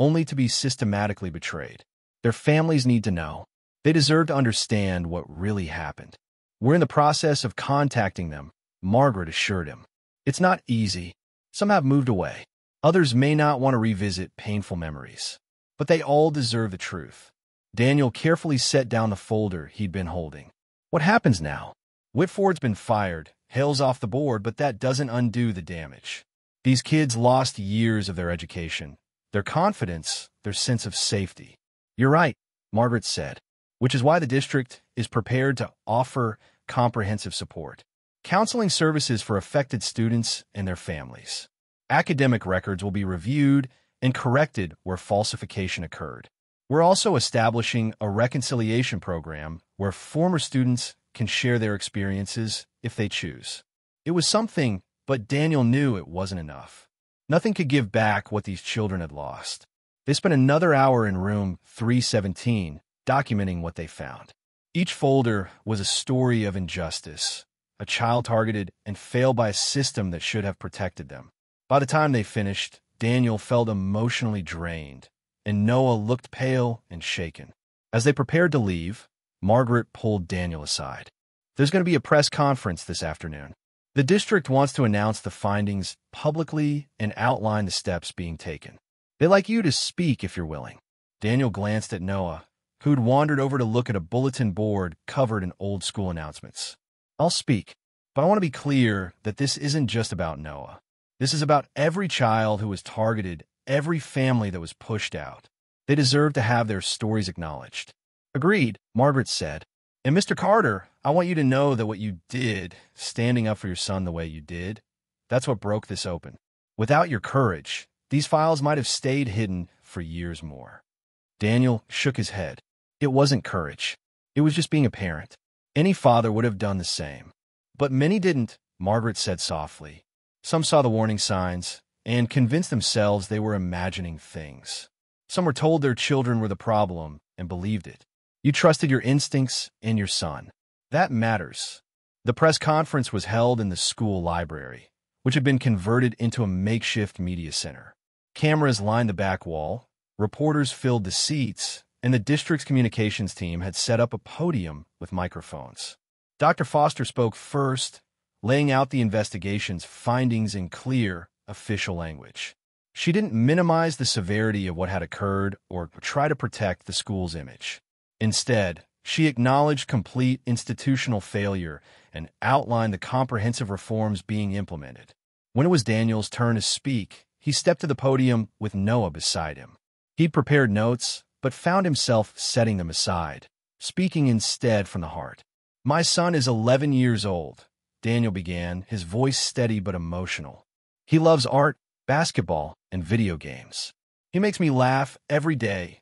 only to be systematically betrayed. Their families need to know. They deserve to understand what really happened. "We're in the process of contacting them," Margaret assured him. "It's not easy. Some have moved away. Others may not want to revisit painful memories. But they all deserve the truth." Daniel carefully set down the folder he'd been holding. What happens now? Whitford's been fired. Hale's off the board, but that doesn't undo the damage. These kids lost years of their education, their confidence, their sense of safety. You're right, Margaret said, which is why the district is prepared to offer comprehensive support. Counseling services for affected students and their families. Academic records will be reviewed and corrected where falsification occurred. We're also establishing a reconciliation program where former students can share their experiences if they choose. It was something, but Daniel knew it wasn't enough. Nothing could give back what these children had lost. They spent another hour in room 317 documenting what they found. Each folder was a story of injustice, a child targeted and failed by a system that should have protected them. By the time they finished, Daniel felt emotionally drained, and Noah looked pale and shaken. As they prepared to leave, Margaret pulled Daniel aside. There's going to be a press conference this afternoon. The district wants to announce the findings publicly and outline the steps being taken. They'd like you to speak if you're willing. Daniel glanced at Noah, who'd wandered over to look at a bulletin board covered in old school announcements. I'll speak, but I want to be clear that this isn't just about Noah. This is about every child who was targeted, every family that was pushed out. They deserve to have their stories acknowledged. Agreed, Margaret said. And Mr. Carter, I want you to know that what you did, standing up for your son the way you did, that's what broke this open. Without your courage, these files might have stayed hidden for years more. Daniel shook his head. It wasn't courage. It was just being a parent. Any father would have done the same. But many didn't, Margaret said softly. Some saw the warning signs and convinced themselves they were imagining things. Some were told their children were the problem and believed it. You trusted your instincts and your son. That matters. The press conference was held in the school library, which had been converted into a makeshift media center. Cameras lined the back wall, reporters filled the seats, and the district's communications team had set up a podium with microphones. Dr. Foster spoke first, laying out the investigation's findings in clear, official language. She didn't minimize the severity of what had occurred or try to protect the school's image. Instead, she acknowledged complete institutional failure and outlined the comprehensive reforms being implemented. When it was Daniel's turn to speak, he stepped to the podium with Noah beside him. He'd prepared notes, but found himself setting them aside, speaking instead from the heart. My son is 11 years old, Daniel began, his voice steady but emotional. He loves art, basketball, and video games. He makes me laugh every day,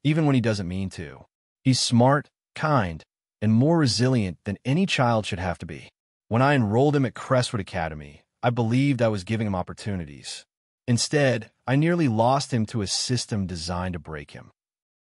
even when he doesn't mean to. He's smart, kind, and more resilient than any child should have to be. When I enrolled him at Crestwood Academy, I believed I was giving him opportunities. Instead, I nearly lost him to a system designed to break him.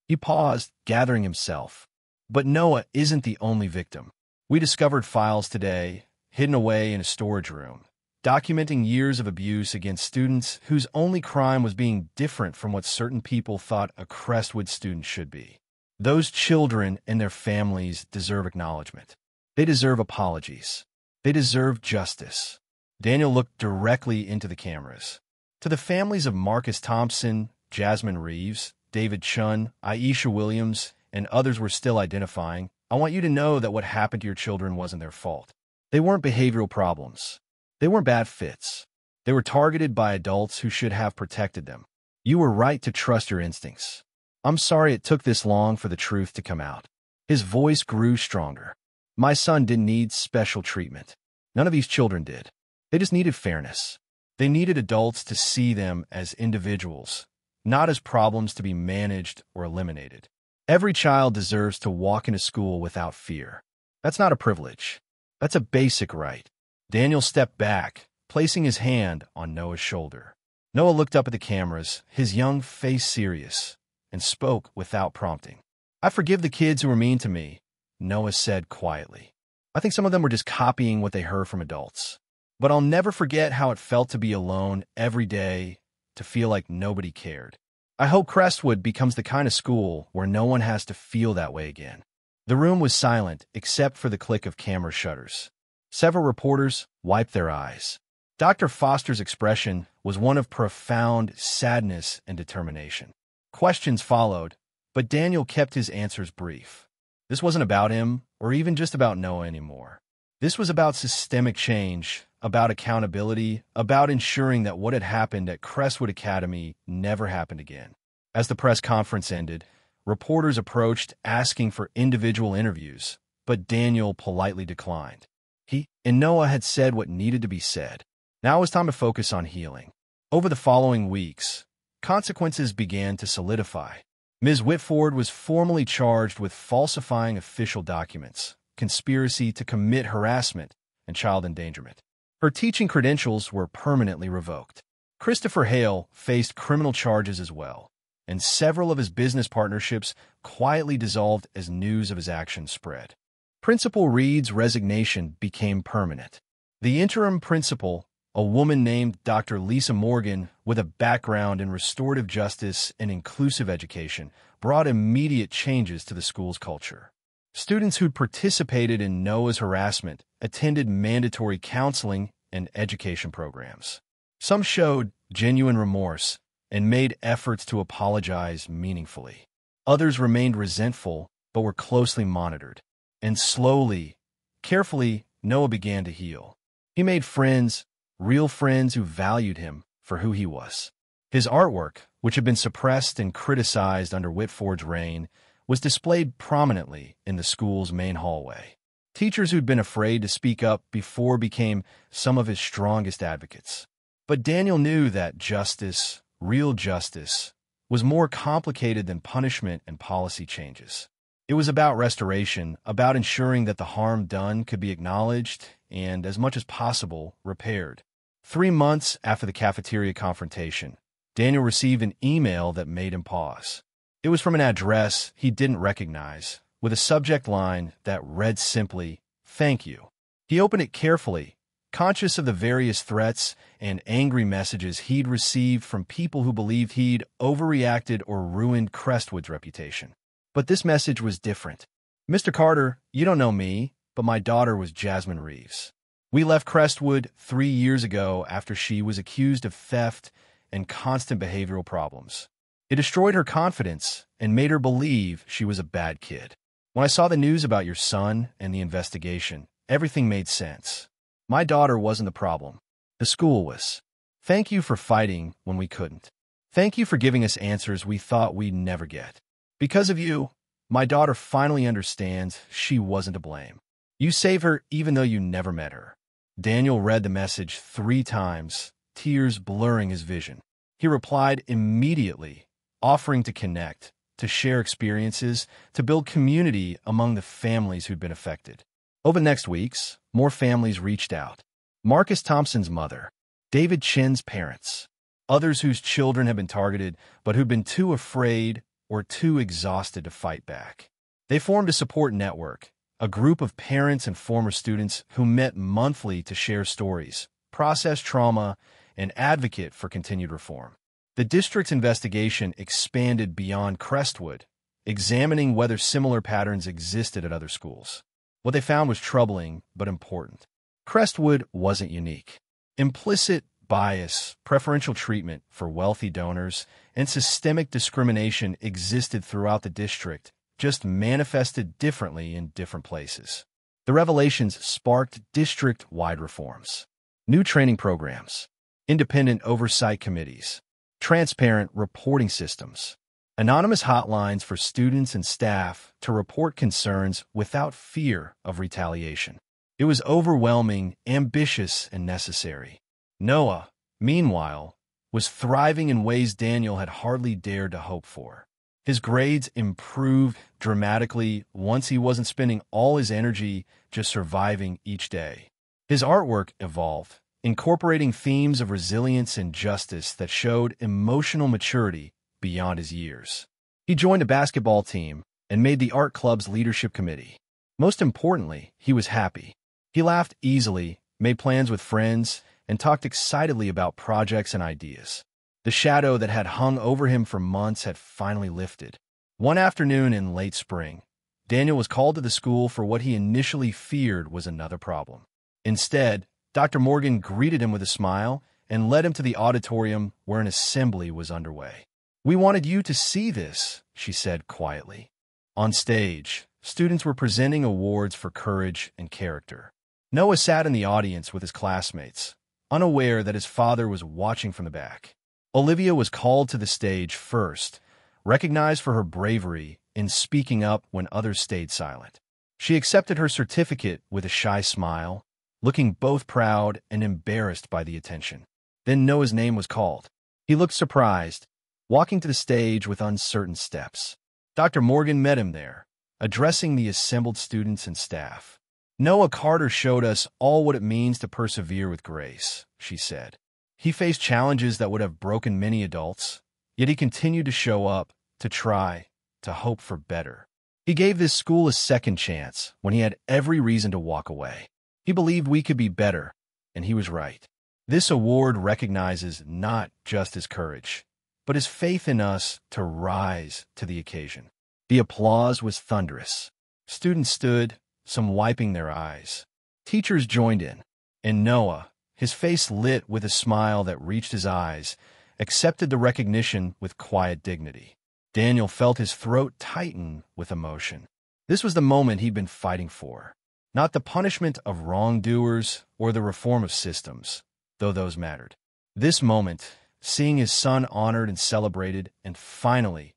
He paused, gathering himself. But Noah isn't the only victim. We discovered files today, hidden away in a storage room, documenting years of abuse against students whose only crime was being different from what certain people thought a Crestwood student should be. Those children and their families deserve acknowledgement. They deserve apologies. They deserve justice. Daniel looked directly into the cameras. To the families of Marcus Thompson, Jasmine Reeves, David Chun, Aisha Williams, and others we're still identifying, I want you to know that what happened to your children wasn't their fault. They weren't behavioral problems. They weren't bad fits. They were targeted by adults who should have protected them. You were right to trust your instincts. I'm sorry it took this long for the truth to come out. His voice grew stronger. My son didn't need special treatment. None of these children did. They just needed fairness. They needed adults to see them as individuals, not as problems to be managed or eliminated. Every child deserves to walk into school without fear. That's not a privilege. That's a basic right. Daniel stepped back, placing his hand on Noah's shoulder. Noah looked up at the cameras, his young face serious, and spoke without prompting. I forgive the kids who were mean to me, Noah said quietly. I think some of them were just copying what they heard from adults. But I'll never forget how it felt to be alone every day, to feel like nobody cared. I hope Crestwood becomes the kind of school where no one has to feel that way again. The room was silent except for the click of camera shutters. Several reporters wiped their eyes. Dr. Foster's expression was one of profound sadness and determination. Questions followed, But Daniel kept his answers brief. This wasn't about him, or even just about Noah anymore. This was about systemic change, about accountability, about ensuring that what had happened at Crestwood Academy never happened again. As the press conference ended, reporters approached asking for individual interviews, but Daniel politely declined. He and Noah had said what needed to be said. Now it was time to focus on healing. Over the following weeks, consequences began to solidify. Ms. Whitford was formally charged with falsifying official documents, conspiracy to commit harassment, and child endangerment. Her teaching credentials were permanently revoked. Christopher Hale faced criminal charges as well, and several of his business partnerships quietly dissolved as news of his actions spread. Principal Reed's resignation became permanent. The interim principal, a woman named Dr. Lisa Morgan with a background in restorative justice and inclusive education, brought immediate changes to the school's culture. Students who'd participated in Noah's harassment attended mandatory counseling and education programs. Some showed genuine remorse and made efforts to apologize meaningfully. Others remained resentful but were closely monitored. And slowly, carefully, Noah began to heal. He made friends, real friends who valued him for who he was. His artwork, which had been suppressed and criticized under Whitford's reign, was displayed prominently in the school's main hallway. Teachers who'd been afraid to speak up before became some of his strongest advocates. But Daniel knew that justice, real justice, was more complicated than punishment and policy changes. It was about restoration, about ensuring that the harm done could be acknowledged and, as much as possible, repaired. 3 months after the cafeteria confrontation, Daniel received an email that made him pause. It was from an address he didn't recognize, with a subject line that read simply, "Thank you." He opened it carefully, conscious of the various threats and angry messages he'd received from people who believed he'd overreacted or ruined Crestwood's reputation. But this message was different. "Mr. Carter, you don't know me, but my daughter was Jasmine Reeves. We left Crestwood 3 years ago after she was accused of theft and constant behavioral problems. It destroyed her confidence and made her believe she was a bad kid. When I saw the news about your son and the investigation, everything made sense. My daughter wasn't the problem. The school was. Thank you for fighting when we couldn't. Thank you for giving us answers we thought we'd never get. Because of you, my daughter finally understands she wasn't to blame. You saved her even though you never met her." Daniel read the message 3 times, tears blurring his vision. He replied immediately, offering to connect, to share experiences, to build community among the families who'd been affected. Over the next weeks, more families reached out. Marcus Thompson's mother, David Chin's parents, others whose children had been targeted but who'd been too afraid or too exhausted to fight back. They formed a support network, a group of parents and former students who met monthly to share stories, process trauma, and advocate for continued reform. The district's investigation expanded beyond Crestwood, examining whether similar patterns existed at other schools. What they found was troubling but important. Crestwood wasn't unique. Implicit bias, preferential treatment for wealthy donors, and systemic discrimination existed throughout the district, just manifested differently in different places. The revelations sparked district-wide reforms. New training programs, independent oversight committees, transparent reporting systems, anonymous hotlines for students and staff to report concerns without fear of retaliation. It was overwhelming, ambitious, and necessary. Noah, meanwhile, was thriving in ways Daniel had hardly dared to hope for. His grades improved dramatically once he wasn't spending all his energy just surviving each day. His artwork evolved, incorporating themes of resilience and justice that showed emotional maturity beyond his years. He joined a basketball team and made the art club's leadership committee. Most importantly, he was happy. He laughed easily, made plans with friends, and talked excitedly about projects and ideas. The shadow that had hung over him for months had finally lifted. One afternoon in late spring, Daniel was called to the school for what he initially feared was another problem. Instead, Dr. Morgan greeted him with a smile and led him to the auditorium where an assembly was underway. "We wanted you to see this," she said quietly. On stage, students were presenting awards for courage and character. Noah sat in the audience with his classmates, unaware that his father was watching from the back. Olivia was called to the stage first, recognized for her bravery in speaking up when others stayed silent. She accepted her certificate with a shy smile, looking both proud and embarrassed by the attention. Then Noah's name was called. He looked surprised, walking to the stage with uncertain steps. Dr. Morgan met him there, addressing the assembled students and staff. "Noah Carter showed us all what it means to persevere with grace," she said. "He faced challenges that would have broken many adults, yet he continued to show up, to try, to hope for better. He gave this school a second chance when he had every reason to walk away. He believed we could be better, and he was right." This award recognizes not just his courage, but his faith in us to rise to the occasion. The applause was thunderous. Students stood, some wiping their eyes. Teachers joined in, and Noah, his face lit with a smile that reached his eyes, accepted the recognition with quiet dignity. Daniel felt his throat tighten with emotion. This was the moment he'd been fighting for, not the punishment of wrongdoers or the reform of systems, though those mattered. This moment, seeing his son honored and celebrated, and finally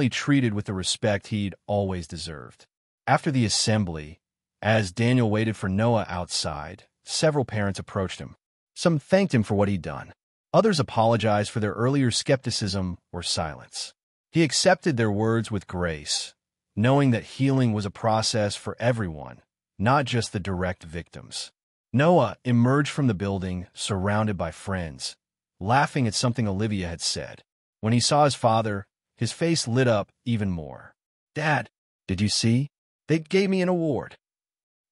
treated with the respect he'd always deserved. After the assembly, as Daniel waited for Noah outside, several parents approached him. Some thanked him for what he'd done. Others apologized for their earlier skepticism or silence. He accepted their words with grace, knowing that healing was a process for everyone, not just the direct victims. Noah emerged from the building surrounded by friends, laughing at something Olivia had said. When he saw his father, his face lit up even more. "Dad, did you see? They gave me an award."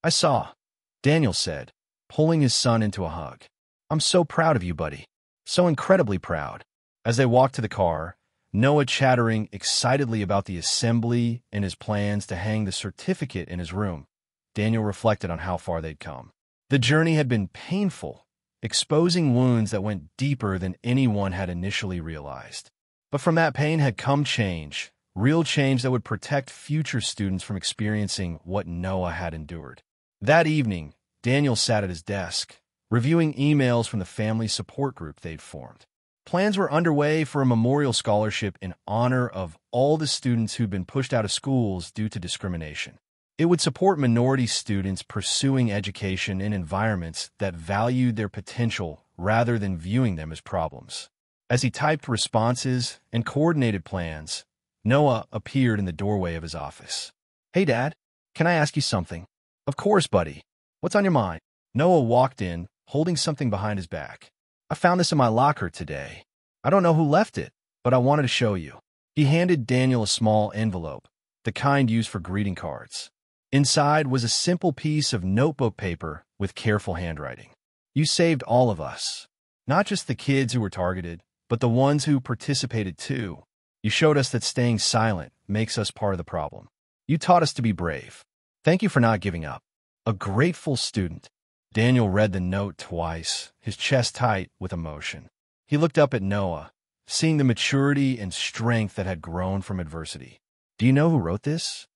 "I saw," Daniel said, pulling his son into a hug. "I'm so proud of you, buddy. So incredibly proud." As they walked to the car, Noah chattering excitedly about the assembly and his plans to hang the certificate in his room, Daniel reflected on how far they'd come. The journey had been painful, exposing wounds that went deeper than anyone had initially realized. But from that pain had come change, real change that would protect future students from experiencing what Noah had endured. That evening, Daniel sat at his desk, reviewing emails from the family support group they'd formed. Plans were underway for a memorial scholarship in honor of all the students who'd been pushed out of schools due to discrimination. It would support minority students pursuing education in environments that valued their potential rather than viewing them as problems. As he typed responses and coordinated plans, Noah appeared in the doorway of his office. "Hey, Dad, can I ask you something?" "Of course, buddy. What's on your mind?" Noah walked in, holding something behind his back. "I found this in my locker today. I don't know who left it, but I wanted to show you." He handed Daniel a small envelope, the kind used for greeting cards. Inside was a simple piece of notebook paper with careful handwriting. "You saved all of us. Not just the kids who were targeted, but the ones who participated too. You showed us that staying silent makes us part of the problem. You taught us to be brave. Thank you for not giving up. A grateful student." Daniel read the note twice, his chest tight with emotion. He looked up at Noah, seeing the maturity and strength that had grown from adversity. "Do you know who wrote this?"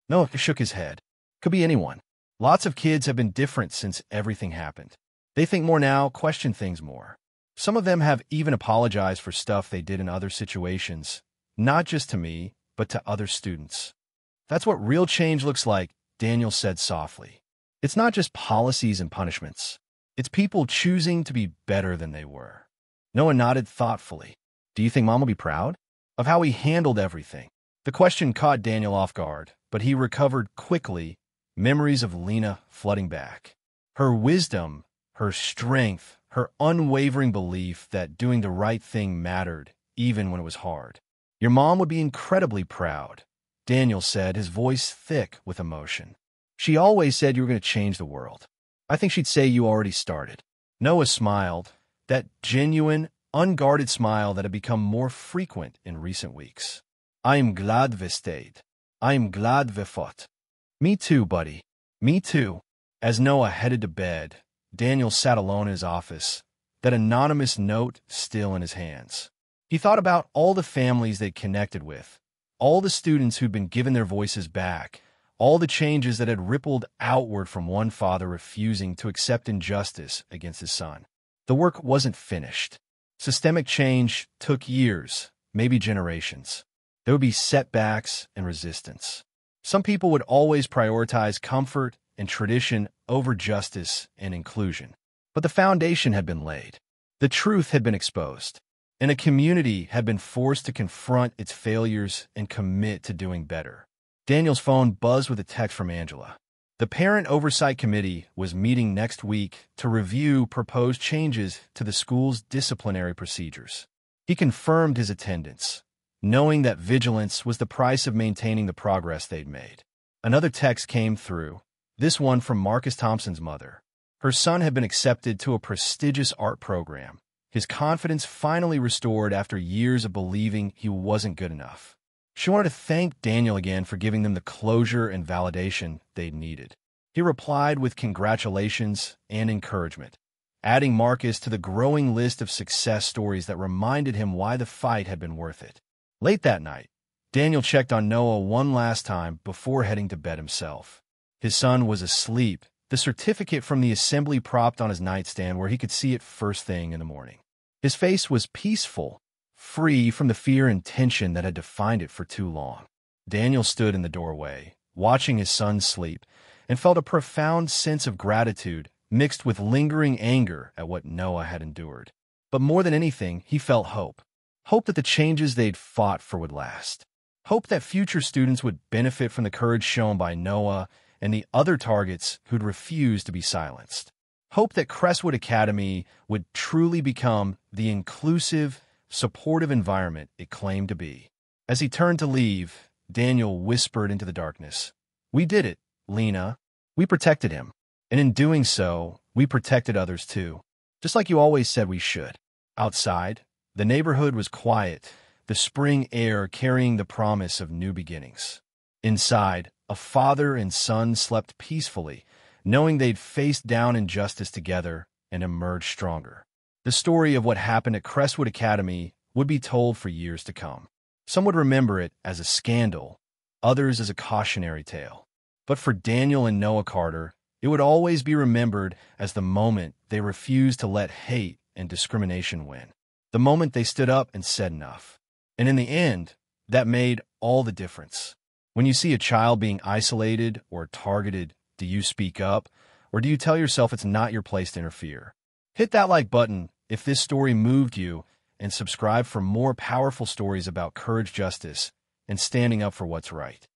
Noah shook his head. "Could be anyone. Lots of kids have been different since everything happened. They think more now, question things more. Some of them have even apologized for stuff they did in other situations, not just to me, but to other students. That's what real change looks like," Daniel said softly. "It's not just policies and punishments. It's people choosing to be better than they were." Noah nodded thoughtfully. "Do you think Mom will be proud of how we handled everything?" The question caught Daniel off guard, but he recovered quickly, memories of Lena flooding back. Her wisdom, her strength, her unwavering belief that doing the right thing mattered, even when it was hard. "Your mom would be incredibly proud," Daniel said, his voice thick with emotion. "She always said you were going to change the world. I think she'd say you already started." Noah smiled, that genuine, unguarded smile that had become more frequent in recent weeks. "I am glad we stayed. I am glad we fought." "Me too, buddy. Me too." As Noah headed to bed, Daniel sat alone in his office, that anonymous note still in his hands. He thought about all the families they'd connected with, all the students who'd been given their voices back, all the changes that had rippled outward from one father refusing to accept injustice against his son. The work wasn't finished. Systemic change took years, maybe generations. There would be setbacks and resistance. Some people would always prioritize comfort and tradition over justice and inclusion. But the foundation had been laid. The truth had been exposed. And a community had been forced to confront its failures and commit to doing better. Daniel's phone buzzed with a text from Angela. The Parent Oversight Committee was meeting next week to review proposed changes to the school's disciplinary procedures. He confirmed his attendance, knowing that vigilance was the price of maintaining the progress they'd made. Another text came through, this one from Marcus Thompson's mother. Her son had been accepted to a prestigious art program, his confidence finally restored after years of believing he wasn't good enough. She wanted to thank Daniel again for giving them the closure and validation they'd needed. He replied with congratulations and encouragement, adding Marcus to the growing list of success stories that reminded him why the fight had been worth it. Late that night, Daniel checked on Noah one last time before heading to bed himself. His son was asleep, the certificate from the assembly propped on his nightstand where he could see it first thing in the morning. His face was peaceful, free from the fear and tension that had defined it for too long. Daniel stood in the doorway, watching his son sleep, and felt a profound sense of gratitude mixed with lingering anger at what Noah had endured. But more than anything, he felt hope. Hope that the changes they'd fought for would last. Hope that future students would benefit from the courage shown by Noah and the other targets who'd refused to be silenced. Hope that Crestwood Academy would truly become the inclusive, supportive environment it claimed to be. As he turned to leave, Daniel whispered into the darkness, "We did it, Lena. We protected him. And in doing so, we protected others too. Just like you always said we should." Outside, the neighborhood was quiet, the spring air carrying the promise of new beginnings. Inside, a father and son slept peacefully, knowing they'd faced down injustice together and emerged stronger. The story of what happened at Crestwood Academy would be told for years to come. Some would remember it as a scandal, others as a cautionary tale. But for Daniel and Noah Carter, it would always be remembered as the moment they refused to let hate and discrimination win. The moment they stood up and said enough. And in the end, that made all the difference. When you see a child being isolated or targeted, do you speak up, or do you tell yourself it's not your place to interfere? Hit that like button if this story moved you, and subscribe for more powerful stories about courage, justice, and standing up for what's right.